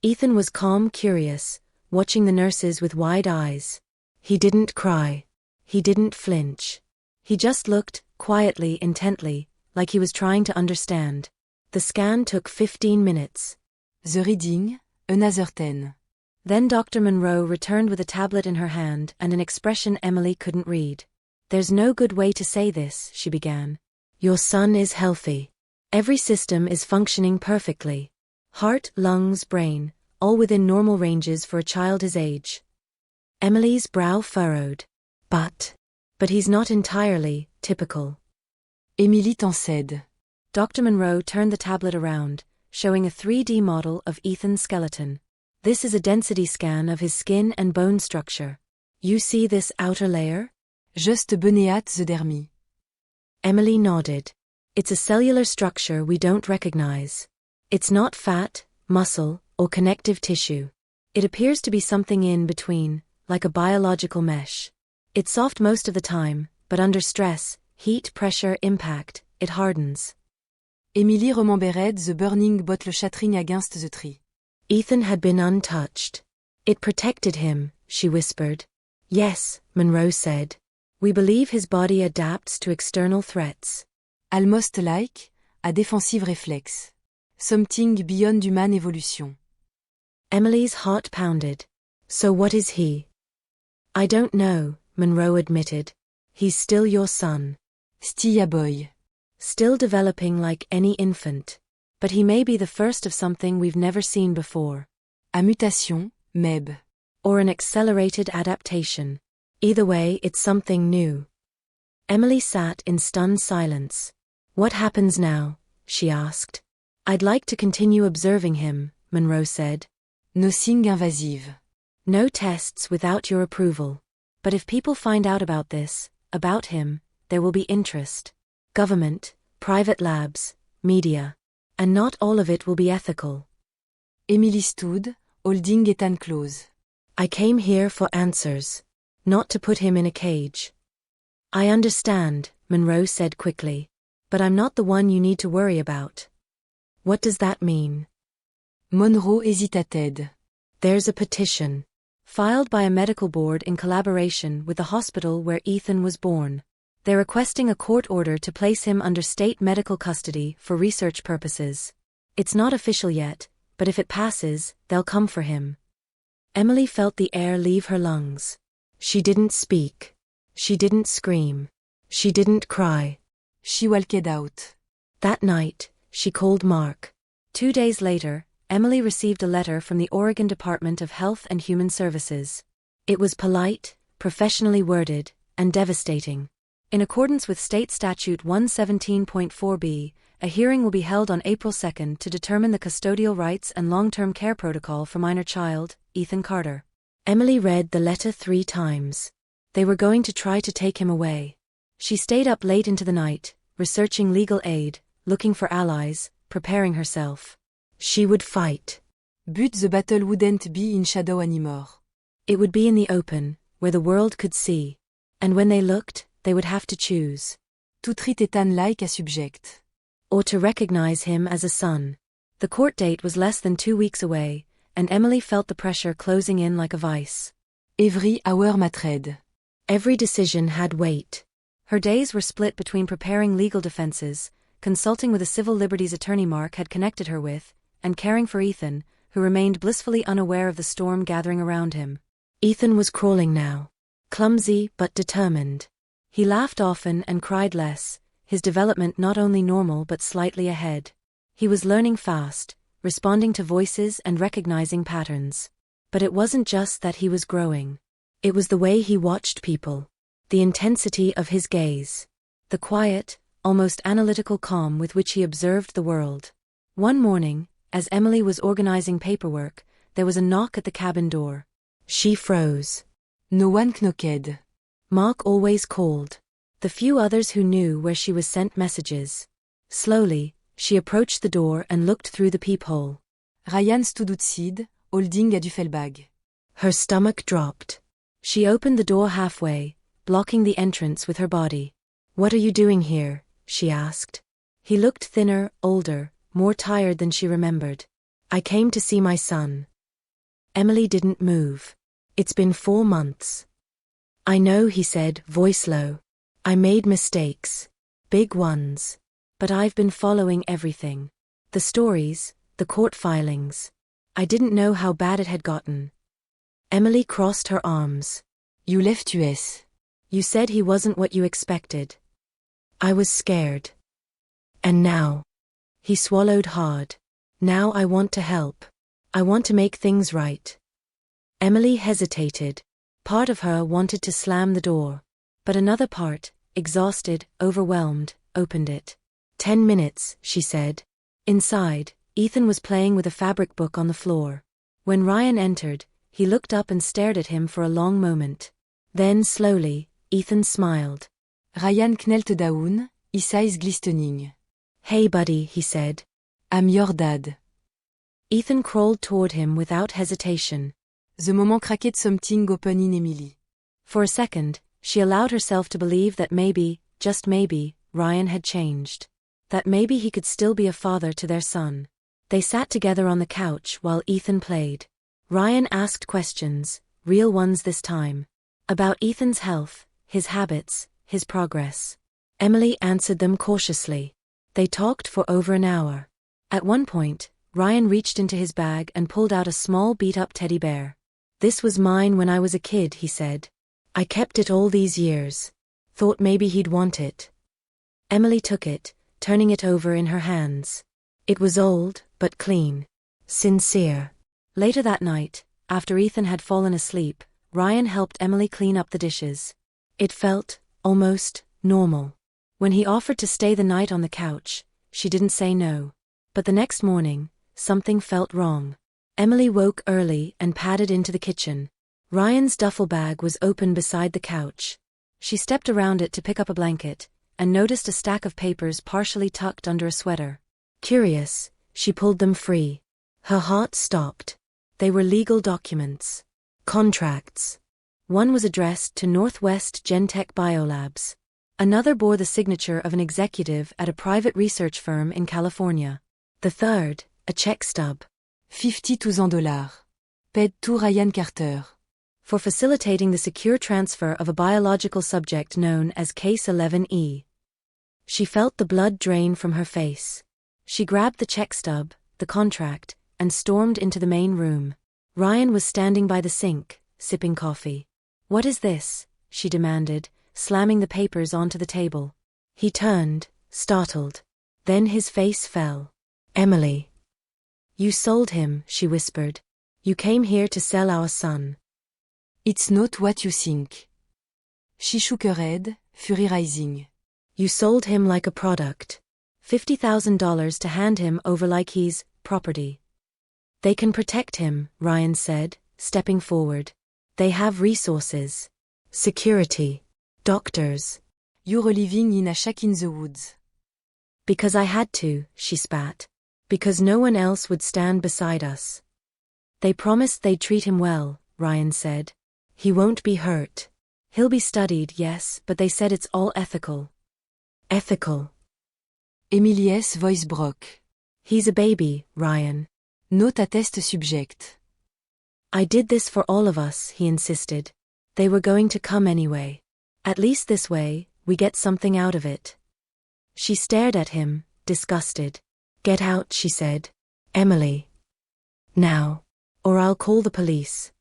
Ethan was calm, curious, watching the nurses with wide eyes. He didn't cry. He didn't flinch. He just looked, quietly, intently, like he was trying to understand. The scan took 15 minutes. The reading, another 10. Then Dr. Monroe returned with a tablet in her hand and an expression Emily couldn't read. There's no good way to say this, she began. Your son is healthy. Every system is functioning perfectly. Heart, lungs, brain, all within normal ranges for a child his age. Emily's brow furrowed. But he's not entirely typical. Emily t'en said. Dr. Monroe turned the tablet around, showing a 3D model of Ethan's skeleton. This is a density scan of his skin and bone structure. You see this outer layer? Just beneath the dermis. Emily nodded. It's a cellular structure we don't recognize. It's not fat, muscle, or connective tissue. It appears to be something in between, like a biological mesh. It's soft most of the time, but under stress, heat, pressure, impact, it hardens. Emily remembered the burning bottle shattering against the tree. Ethan had been untouched. It protected him, she whispered. Yes, Monroe said. We believe his body adapts to external threats. Almost like a defensive reflex. Something beyond human evolution. Emily's heart pounded. So what is he? I don't know, Monroe admitted. He's still your son. Still a boy. Still developing like any infant. But he may be the first of something we've never seen before. À mutation, MEB. Or an accelerated adaptation. Either way, it's something new. Emily sat in stunned silence. What happens now? She asked. I'd like to continue observing him, Monroe said. No signes invasives. No tests without your approval. But if people find out about this, about him, there will be interest. Government, private labs, media. And not all of it will be ethical. Emily stood, holding Ethan close. I came here for answers. Not to put him in a cage. I understand, Monroe said quickly. But I'm not the one you need to worry about. What does that mean? Monroe hesitated. There's a petition. Filed by a medical board in collaboration with the hospital where Ethan was born. They're requesting a court order to place him under state medical custody for research purposes. It's not official yet, but if it passes, they'll come for him. Emily felt the air leave her lungs. She didn't speak. She didn't scream. She didn't cry. She walked out. That night, she called Mark. 2 days later, Emily received a letter from the Oregon Department of Health and Human Services. It was polite, professionally worded, and devastating. In accordance with State Statute 117.4b, a hearing will be held on April 2 to determine the custodial rights and long-term care protocol for minor child, Ethan Carter. Emily read the letter 3 times. They were going to try to take him away. She stayed up late into the night, researching legal aid, looking for allies, preparing herself. She would fight. But the battle wouldn't be in shadow anymore. It would be in the open, where the world could see. And when they looked, they would have to choose. To treat Ethan like a subject. Or to recognize him as a son. The court date was less than 2 weeks away, and Emily felt the pressure closing in like a vice. Every hour mattered. Every decision had weight. Her days were split between preparing legal defenses, consulting with a civil liberties attorney Mark had connected her with, and caring for Ethan, who remained blissfully unaware of the storm gathering around him. Ethan was crawling now. Clumsy but determined. He laughed often and cried less, his development not only normal but slightly ahead. He was learning fast, responding to voices and recognizing patterns. But it wasn't just that he was growing. It was the way he watched people. The intensity of his gaze. The quiet, almost analytical calm with which he observed the world. One morning, as Emily was organizing paperwork, there was a knock at the cabin door. She froze. No one knocked. Mark always called. The few others who knew where she was sent messages. Slowly, she approached the door and looked through the peephole. Ryan stood outside, holding a duffel bag. Her stomach dropped. She opened the door halfway, blocking the entrance with her body. What are you doing here? She asked. He looked thinner, older, more tired than she remembered. I came to see my son. Emily didn't move. It's been 4 months. I know, he said, voice low. I made mistakes. Big ones. But I've been following everything. The stories, the court filings. I didn't know how bad it had gotten. Emily crossed her arms. You left US. You said he wasn't what you expected. I was scared. And now. He swallowed hard. Now I want to help. I want to make things right. Emily hesitated. Part of her wanted to slam the door. But another part, exhausted, overwhelmed, opened it. 10 minutes, she said. Inside, Ethan was playing with a fabric book on the floor. When Ryan entered, he looked up and stared at him for a long moment. Then, slowly, Ethan smiled. Ryan knelt down, his eyes glistening. Hey buddy, he said. I'm your dad. Ethan crawled toward him without hesitation. The moment cracked something open in Emily. For a second, she allowed herself to believe that maybe, just maybe, Ryan had changed. That maybe he could still be a father to their son. They sat together on the couch while Ethan played. Ryan asked questions, real ones this time. About Ethan's health, his habits, his progress. Emily answered them cautiously. They talked for over an hour. At one point, Ryan reached into his bag and pulled out a small beat-up teddy bear. This was mine when I was a kid, he said. I kept it all these years. Thought maybe he'd want it. Emily took it, turning it over in her hands. It was old, but clean. Sincere. Later that night, after Ethan had fallen asleep, Ryan helped Emily clean up the dishes. It felt, almost, normal. When he offered to stay the night on the couch, she didn't say no. But the next morning, something felt wrong. Emily woke early and padded into the kitchen. Ryan's duffel bag was open beside the couch. She stepped around it to pick up a blanket, and noticed a stack of papers partially tucked under a sweater. Curious, she pulled them free. Her heart stopped. They were legal documents. Contracts. One was addressed to Northwest Gentech Biolabs. Another bore the signature of an executive at a private research firm in California. The third, a check stub. $52,000. Paid to Ryan Carter. For facilitating the secure transfer of a biological subject known as Case 11E. She felt the blood drain from her face. She grabbed the check stub, the contract, and stormed into the main room. Ryan was standing by the sink, sipping coffee. "What is this?" she demanded, slamming the papers onto the table. He turned, startled. Then his face fell. "Emily. You sold him," she whispered. "You came here to sell our son." It's not what you think. She shook her head, fury rising. "You sold him like a product. $50,000 to hand him over like he's property." "They can protect him," Ryan said, stepping forward. "They have resources. Security. Doctors." You're living in a shack in the woods. "Because I had to," she spat. "Because no one else would stand beside us." "They promised they'd treat him well," Ryan said. "He won't be hurt. He'll be studied, yes, but they said it's all ethical." "Ethical?" Emily's voice broke. "He's a baby, Ryan." Not a test subject. "I did this for all of us," he insisted. "They were going to come anyway. At least this way, we get something out of it." She stared at him, disgusted. "Get out," she said. "Emily. Now. Or I'll call the police."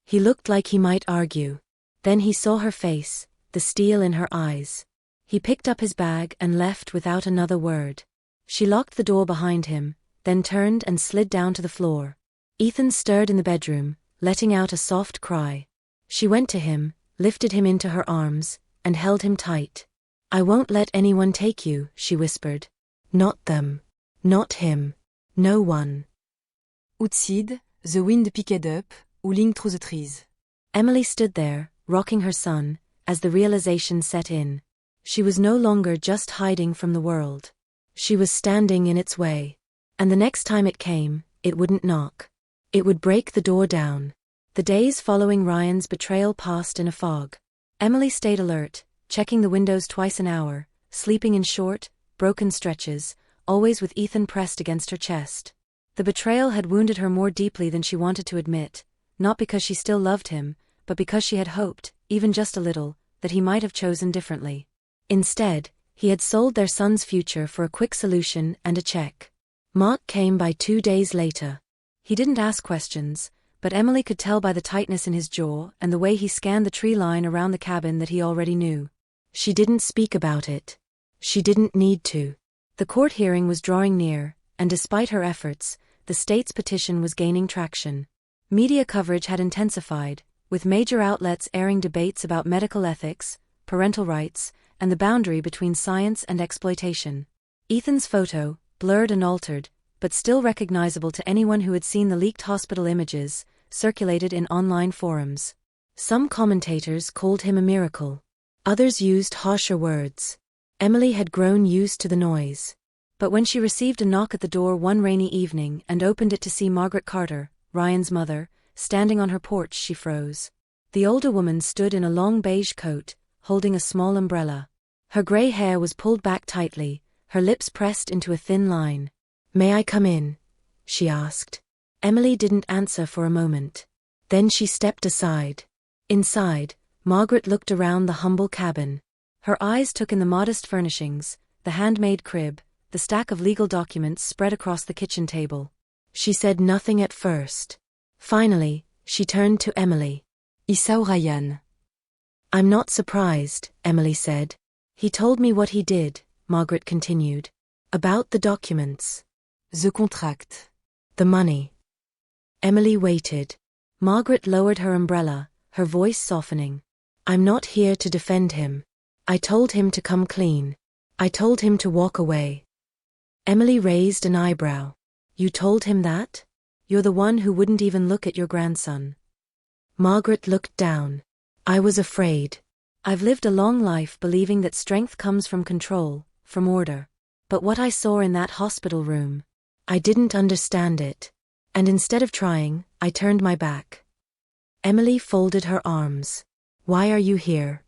He looked like he might argue. Then he saw her face, the steel in her eyes. He picked up his bag and left without another word. She locked the door behind him, then turned and slid down to the floor. Ethan stirred in the bedroom, letting out a soft cry. She went to him, lifted him into her arms, and held him tight. "I won't let anyone take you," she whispered. "Not them. Not him. No one." Outside, the wind picked up, howling through the trees. Emily stood there, rocking her son, as the realization set in. She was no longer just hiding from the world. She was standing in its way. And the next time it came, it wouldn't knock. It would break the door down. The days following Ryan's betrayal passed in a fog. Emily stayed alert, checking the windows twice an hour, sleeping in short, broken stretches, always with Ethan pressed against her chest. The betrayal had wounded her more deeply than she wanted to admit, not because she still loved him, but because she had hoped, even just a little, that he might have chosen differently. Instead, he had sold their son's future for a quick solution and a check. Mark came by 2 days later. He didn't ask questions, but Emily could tell by the tightness in his jaw and the way he scanned the tree line around the cabin that he already knew. She didn't speak about it. She didn't need to. The court hearing was drawing near, and despite her efforts, the state's petition was gaining traction. Media coverage had intensified, with major outlets airing debates about medical ethics, parental rights, and the boundary between science and exploitation. Ethan's photo, blurred and altered, but still recognizable to anyone who had seen the leaked hospital images, circulated in online forums. Some commentators called him a miracle. Others used harsher words. Emily had grown used to the noise. But when she received a knock at the door one rainy evening and opened it to see Margaret Carter, Ryan's mother, standing on her porch, she froze. The older woman stood in a long beige coat, holding a small umbrella. Her gray hair was pulled back tightly, her lips pressed into a thin line. "May I come in?" she asked. Emily didn't answer for a moment. Then she stepped aside. Inside, Margaret looked around the humble cabin. Her eyes took in the modest furnishings, the handmade crib, the stack of legal documents spread across the kitchen table. She said nothing at first. Finally, she turned to Emily. Issa Ryan. "I'm not surprised," Emily said. "He told me what he did," Margaret continued. "About the documents. The contract. The money." Emily waited. Margaret lowered her umbrella, her voice softening. I'm not here to defend him. I told him to come clean. I told him to walk away. Emily raised an eyebrow. You told him that? You're the one who wouldn't even look at your grandson. Margaret looked down. I was afraid. I've lived a long life believing that strength comes from control, from order. But what I saw in that hospital room, I didn't understand it. And instead of trying, I turned my back. Emily folded her arms. Why are you here?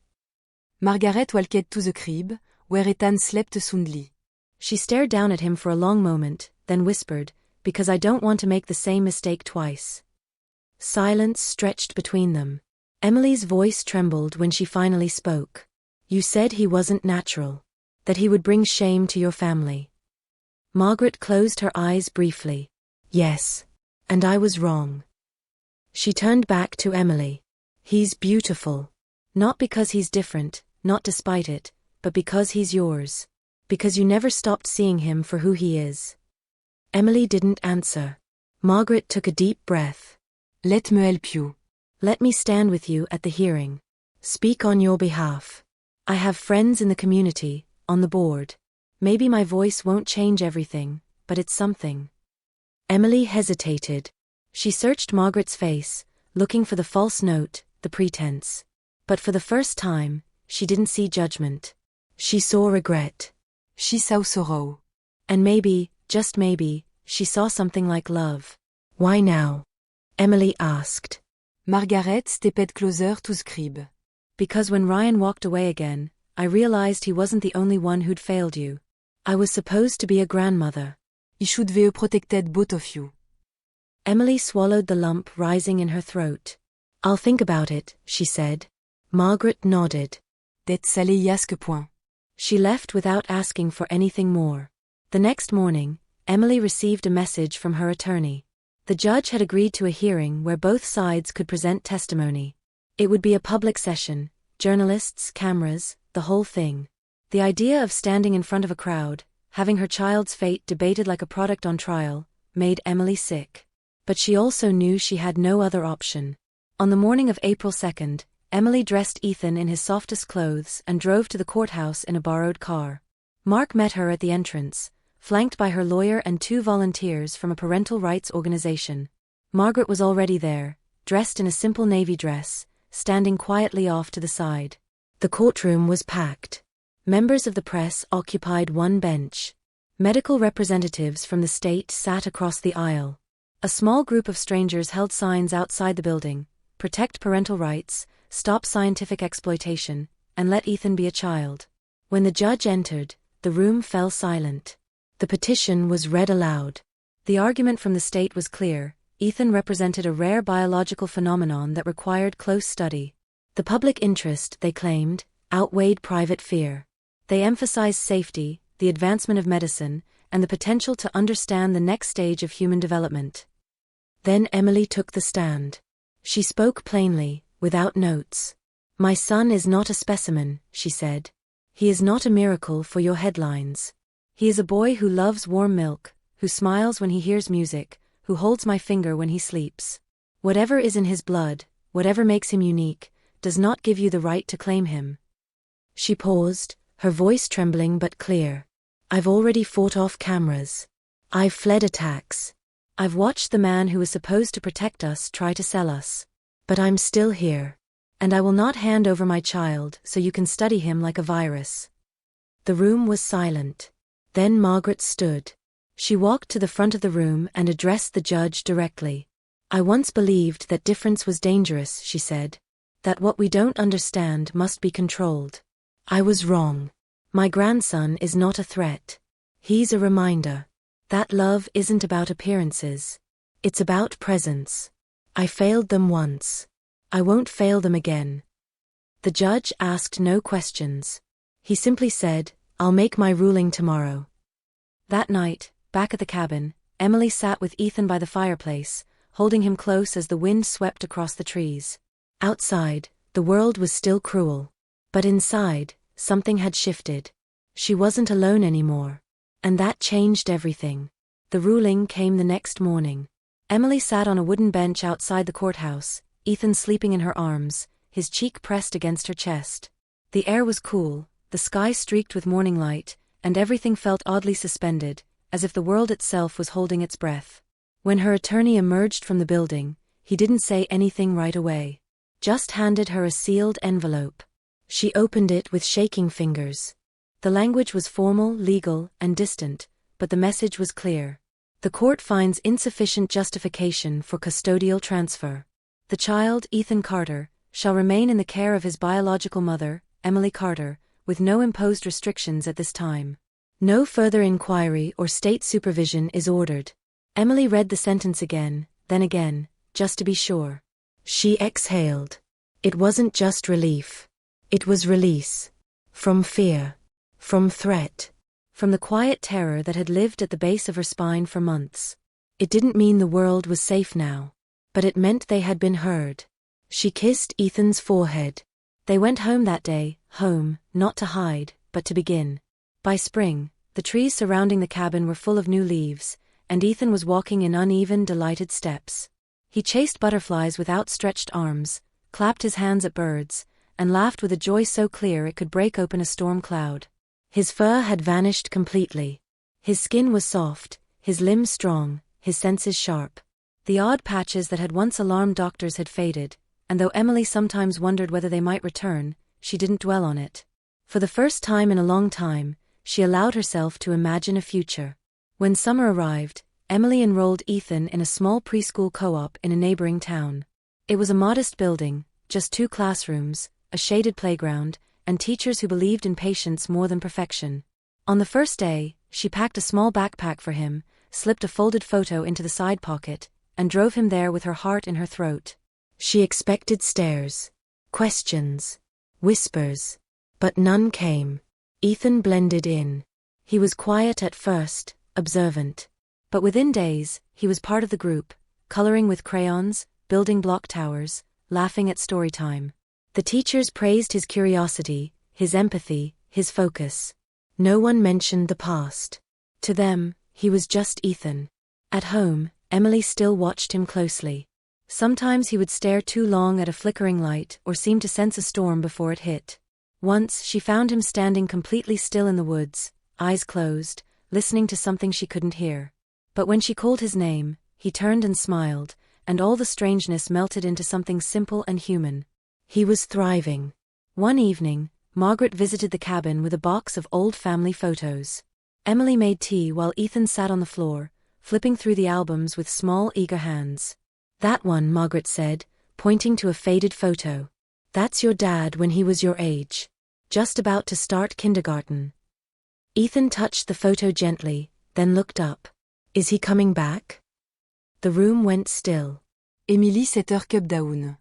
Margaret walked to the crib, where Ethan slept soundly. She stared down at him for a long moment, then whispered, because I don't want to make the same mistake twice. Silence stretched between them. Emily's voice trembled when she finally spoke. You said he wasn't natural. That he would bring shame to your family. Margaret closed her eyes briefly. Yes. And I was wrong. She turned back to Emily. He's beautiful. Not because he's different, not despite it, but because he's yours. Because you never stopped seeing him for who he is. Emily didn't answer. Margaret took a deep breath. Let me help you. Let me stand with you at the hearing. Speak on your behalf. I have friends in the community, on the board. Maybe my voice won't change everything, but it's something. Emily hesitated. She searched Margaret's face, looking for the false note, the pretense. But for the first time, she didn't see judgment. She saw regret. She saw sorrow. And maybe, just maybe, she saw something like love. Why now? Emily asked. Margaret stepped closer to the crib. Because when Ryan walked away again, I realized he wasn't the only one who'd failed you. I was supposed to be a grandmother. He should have protected both of you. Emily swallowed the lump rising in her throat. I'll think about it, she said. Margaret nodded. That's allé à ce point. She left without asking for anything more. The next morning, Emily received a message from her attorney. The judge had agreed to a hearing where both sides could present testimony. It would be a public session, journalists, cameras, the whole thing. The idea of standing in front of a crowd, having her child's fate debated like a product on trial, made Emily sick. But she also knew she had no other option. On the morning of April 2nd, Emily dressed Ethan in his softest clothes and drove to the courthouse in a borrowed car. Mark met her at the entrance, flanked by her lawyer and 2 volunteers from a parental rights organization. Margaret was already there, dressed in a simple navy dress, standing quietly off to the side. The courtroom was packed. Members of the press occupied one bench. Medical representatives from the state sat across the aisle. A small group of strangers held signs outside the building: protect parental rights, stop scientific exploitation, and let Ethan be a child. When the judge entered, the room fell silent. The petition was read aloud. The argument from the state was clear: Ethan represented a rare biological phenomenon that required close study. The public interest, they claimed, outweighed private fear. They emphasized safety, the advancement of medicine, and the potential to understand the next stage of human development. Then Emily took the stand. She spoke plainly, without notes. My son is not a specimen, she said. He is not a miracle for your headlines. He is a boy who loves warm milk, who smiles when he hears music, who holds my finger when he sleeps. Whatever is in his blood, whatever makes him unique, does not give you the right to claim him. She paused, her voice trembling but clear. I've already fought off cameras. I've fled attacks. I've watched the man who was supposed to protect us try to sell us. But I'm still here. And I will not hand over my child so you can study him like a virus. The room was silent. Then Margaret stood. She walked to the front of the room and addressed the judge directly. I once believed that difference was dangerous, she said. That what we don't understand must be controlled. I was wrong. My grandson is not a threat. He's a reminder. That love isn't about appearances. It's about presence. I failed them once. I won't fail them again. The judge asked no questions. He simply said, I'll make my ruling tomorrow. That night, back at the cabin, Emily sat with Ethan by the fireplace, holding him close as the wind swept across the trees. Outside, the world was still cruel. But inside, something had shifted. She wasn't alone anymore. And that changed everything. The ruling came the next morning. Emily sat on a wooden bench outside the courthouse, Ethan sleeping in her arms, his cheek pressed against her chest. The air was cool, the sky streaked with morning light, and everything felt oddly suspended, as if the world itself was holding its breath. When her attorney emerged from the building, he didn't say anything right away. Just handed her a sealed envelope. She opened it with shaking fingers. The language was formal, legal, and distant, but the message was clear. The court finds insufficient justification for custodial transfer. The child, Ethan Carter, shall remain in the care of his biological mother, Emily Carter, with no imposed restrictions at this time. No further inquiry or state supervision is ordered. Emily read the sentence again, then again, just to be sure. She exhaled. It wasn't just relief. It was release. From fear. From threat. From the quiet terror that had lived at the base of her spine for months. It didn't mean the world was safe now. But it meant they had been heard. She kissed Ethan's forehead. They went home that day, home, not to hide, but to begin. By spring, the trees surrounding the cabin were full of new leaves, and Ethan was walking in uneven, delighted steps. He chased butterflies with outstretched arms, clapped his hands at birds, and laughed with a joy so clear it could break open a storm cloud. His fur had vanished completely. His skin was soft, his limbs strong, his senses sharp. The odd patches that had once alarmed doctors had faded, and though Emily sometimes wondered whether they might return, she didn't dwell on it. For the first time in a long time, she allowed herself to imagine a future. When summer arrived, Emily enrolled Ethan in a small preschool co-op in a neighboring town. It was a modest building, just 2 classrooms, a shaded playground, and teachers who believed in patience more than perfection. On the first day, she packed a small backpack for him, slipped a folded photo into the side pocket, and drove him there with her heart in her throat. She expected stares, questions, whispers, but none came. Ethan blended in. He was quiet at first, observant. But within days, he was part of the group, coloring with crayons, building block towers, laughing at story time. The teachers praised his curiosity, his empathy, his focus. No one mentioned the past. To them, he was just Ethan. At home, Emily still watched him closely. Sometimes he would stare too long at a flickering light or seem to sense a storm before it hit. Once she found him standing completely still in the woods, eyes closed, listening to something she couldn't hear. But when she called his name, he turned and smiled, and all the strangeness melted into something simple and human. He was thriving. One evening, Margaret visited the cabin with a box of old family photos. Emily made tea while Ethan sat on the floor, flipping through the albums with small, eager hands. "That one," Margaret said, pointing to a faded photo. "That's your dad when he was your age. Just about to start kindergarten." Ethan touched the photo gently, then looked up. "Is he coming back?" The room went still. Emily set her cup down.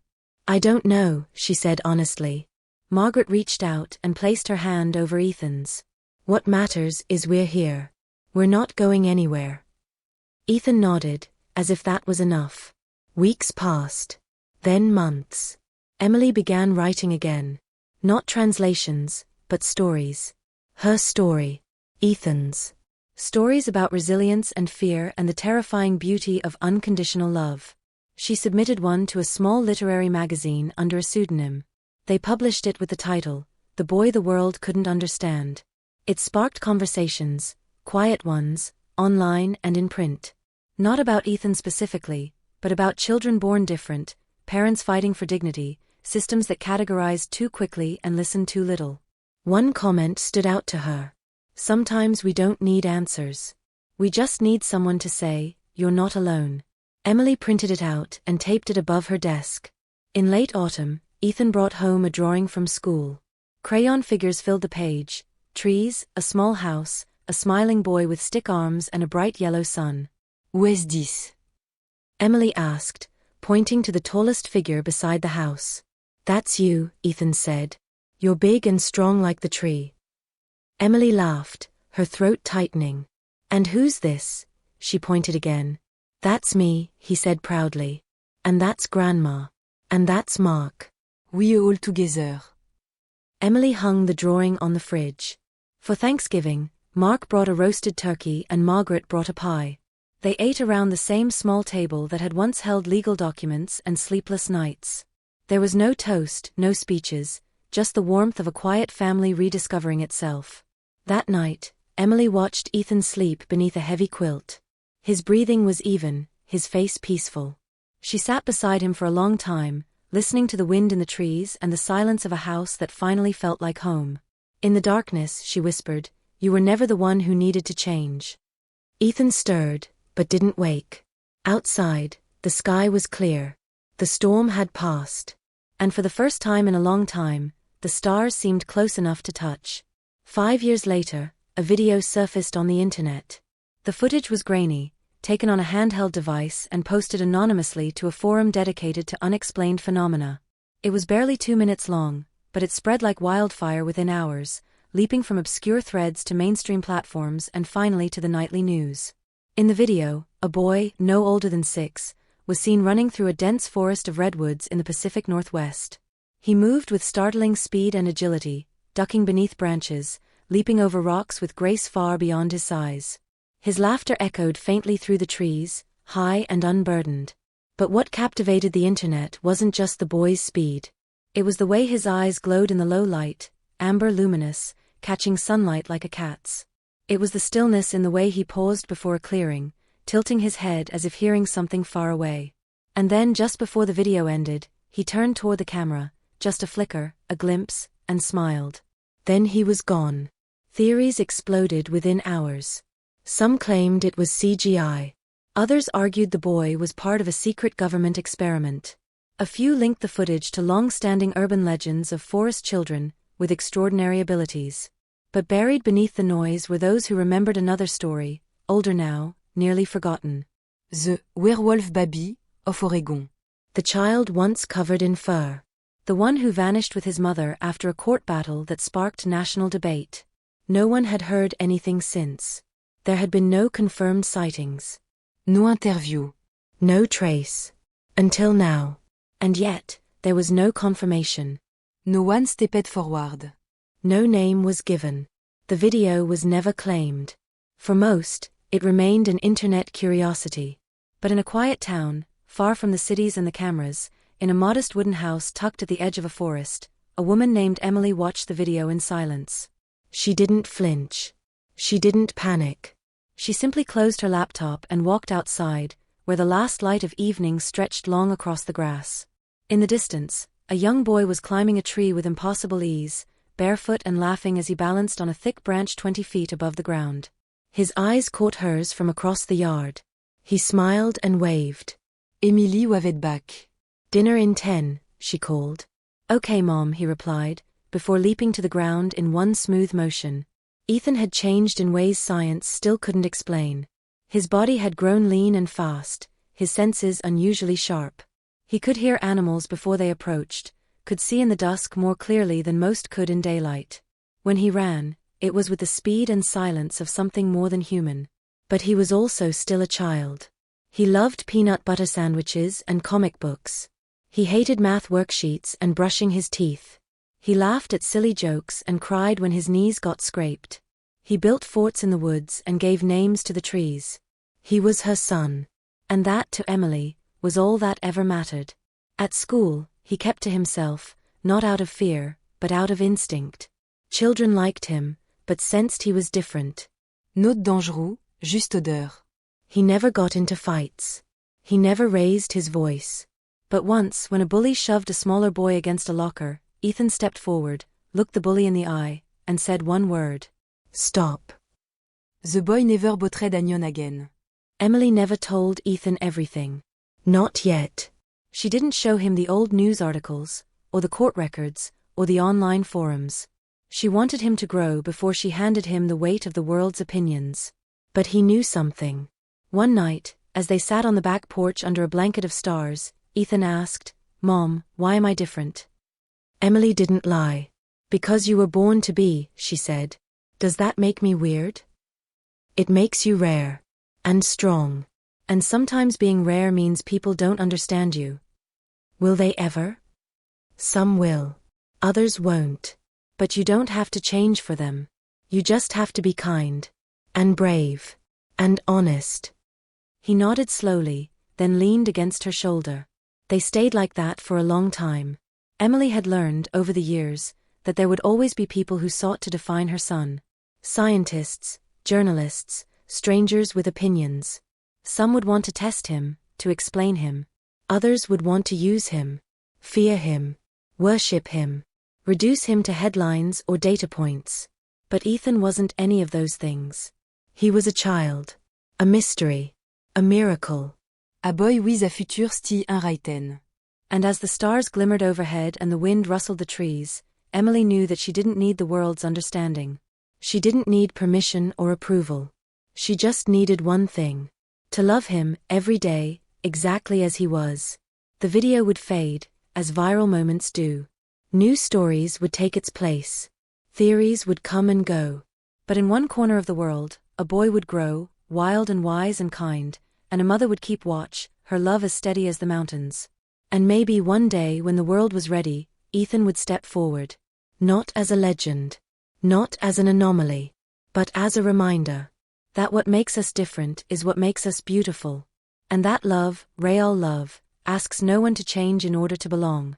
"I don't know," she said honestly. Margaret reached out and placed her hand over Ethan's. "What matters is we're here. We're not going anywhere." Ethan nodded, as if that was enough. Weeks passed. Then months. Emily began writing again. Not translations, but stories. Her story. Ethan's. Stories about resilience and fear and the terrifying beauty of unconditional love. She submitted one to a small literary magazine under a pseudonym. They published it with the title, "The Boy the World Couldn't Understand." It sparked conversations, quiet ones, online and in print. Not about Ethan specifically, but about children born different, parents fighting for dignity, systems that categorized too quickly and listened too little. One comment stood out to her. "Sometimes we don't need answers. We just need someone to say, 'You're not alone.'" Emily printed it out and taped it above her desk. In late autumn, Ethan brought home a drawing from school. Crayon figures filled the page: trees, a small house, a smiling boy with stick arms and a bright yellow sun. Où est-ce 10? Emily asked, pointing to the tallest figure beside the house. "That's you," Ethan said. "You're big and strong like the tree." Emily laughed, her throat tightening. "And who's this?" She pointed again. "That's me," he said proudly. "And that's Grandma. And that's Mark." We all together. Emily hung the drawing on the fridge. For Thanksgiving, Mark brought a roasted turkey and Margaret brought a pie. They ate around the same small table that had once held legal documents and sleepless nights. There was no toast, no speeches, just the warmth of a quiet family rediscovering itself. That night, Emily watched Ethan sleep beneath a heavy quilt. His breathing was even, his face peaceful. She sat beside him for a long time, listening to the wind in the trees and the silence of a house that finally felt like home. In the darkness, she whispered, "You were never the one who needed to change." Ethan stirred, but didn't wake. Outside, the sky was clear. The storm had passed. And for the first time in a long time, the stars seemed close enough to touch. 5 years later, a video surfaced on the internet. The footage was grainy, taken on a handheld device and posted anonymously to a forum dedicated to unexplained phenomena. It was barely 2 minutes long, but it spread like wildfire within hours, leaping from obscure threads to mainstream platforms and finally to the nightly news. In the video, a boy, no older than 6, was seen running through a dense forest of redwoods in the Pacific Northwest. He moved with startling speed and agility, ducking beneath branches, leaping over rocks with grace far beyond his size. His laughter echoed faintly through the trees, high and unburdened. But what captivated the internet wasn't just the boy's speed. It was the way his eyes glowed in the low light, amber luminous, catching sunlight like a cat's. It was the stillness in the way he paused before a clearing, tilting his head as if hearing something far away. And then, just before the video ended, he turned toward the camera, just a flicker, a glimpse, and smiled. Then he was gone. Theories exploded within hours. Some claimed it was CGI. Others argued the boy was part of a secret government experiment. A few linked the footage to long-standing urban legends of forest children with extraordinary abilities. But buried beneath the noise were those who remembered another story, older now, nearly forgotten. The werewolf baby of Oregon. The child once covered in fur. The one who vanished with his mother after a court battle that sparked national debate. No one had heard anything since. There had been no confirmed sightings. No interview. No trace. Until now. And yet, there was no confirmation. No one stepped forward. No name was given. The video was never claimed. For most, it remained an internet curiosity. But in a quiet town, far from the cities and the cameras, in a modest wooden house tucked at the edge of a forest, a woman named Emily watched the video in silence. She didn't flinch. She didn't panic. She simply closed her laptop and walked outside, where the last light of evening stretched long across the grass. In the distance, a young boy was climbing a tree with impossible ease, barefoot and laughing as he balanced on a thick branch 20 feet above the ground. His eyes caught hers from across the yard. He smiled and waved. Emily waved back. "Dinner in 10, she called. "Okay, Mom," he replied, before leaping to the ground in one smooth motion. Ethan had changed in ways science still couldn't explain. His body had grown lean and fast, his senses unusually sharp. He could hear animals before they approached, could see in the dusk more clearly than most could in daylight. When he ran, it was with the speed and silence of something more than human. But he was also still a child. He loved peanut butter sandwiches and comic books. He hated math worksheets and brushing his teeth. He laughed at silly jokes and cried when his knees got scraped. He built forts in the woods and gave names to the trees. He was her son. And that, to Emily, was all that ever mattered. At school, he kept to himself, not out of fear, but out of instinct. Children liked him, but sensed he was different. Not dangereux, juste odeur. He never got into fights. He never raised his voice. But once, when a bully shoved a smaller boy against a locker, Ethan stepped forward, looked the bully in the eye, and said one word. "Stop." The boy never betrayed Anion again. Emily never told Ethan everything. Not yet. She didn't show him the old news articles, or the court records, or the online forums. She wanted him to grow before she handed him the weight of the world's opinions. But he knew something. One night, as they sat on the back porch under a blanket of stars, Ethan asked, "Mom, why am I different?" Emily didn't lie. "Because you were born to be," she said. "Does that make me weird?" "It makes you rare. And strong. And sometimes being rare means people don't understand you." "Will they ever?" "Some will. Others won't. But you don't have to change for them. You just have to be kind. And brave. And honest." He nodded slowly, then leaned against her shoulder. They stayed like that for a long time. Emily had learned, over the years, that there would always be people who sought to define her son. Scientists, journalists, strangers with opinions. Some would want to test him, to explain him. Others would want to use him, fear him, worship him, reduce him to headlines or data points. But Ethan wasn't any of those things. He was a child. A mystery. A miracle. A boy with a futur sti unreiten. And as the stars glimmered overhead and the wind rustled the trees, Emily knew that she didn't need the world's understanding. She didn't need permission or approval. She just needed one thing. To love him, every day, exactly as he was. The video would fade, as viral moments do. New stories would take its place. Theories would come and go. But in one corner of the world, a boy would grow, wild and wise and kind, and a mother would keep watch, her love as steady as the mountains. And maybe one day when the world was ready, Ethan would step forward. Not as a legend. Not as an anomaly. But as a reminder. That what makes us different is what makes us beautiful. And that love, real love, asks no one to change in order to belong.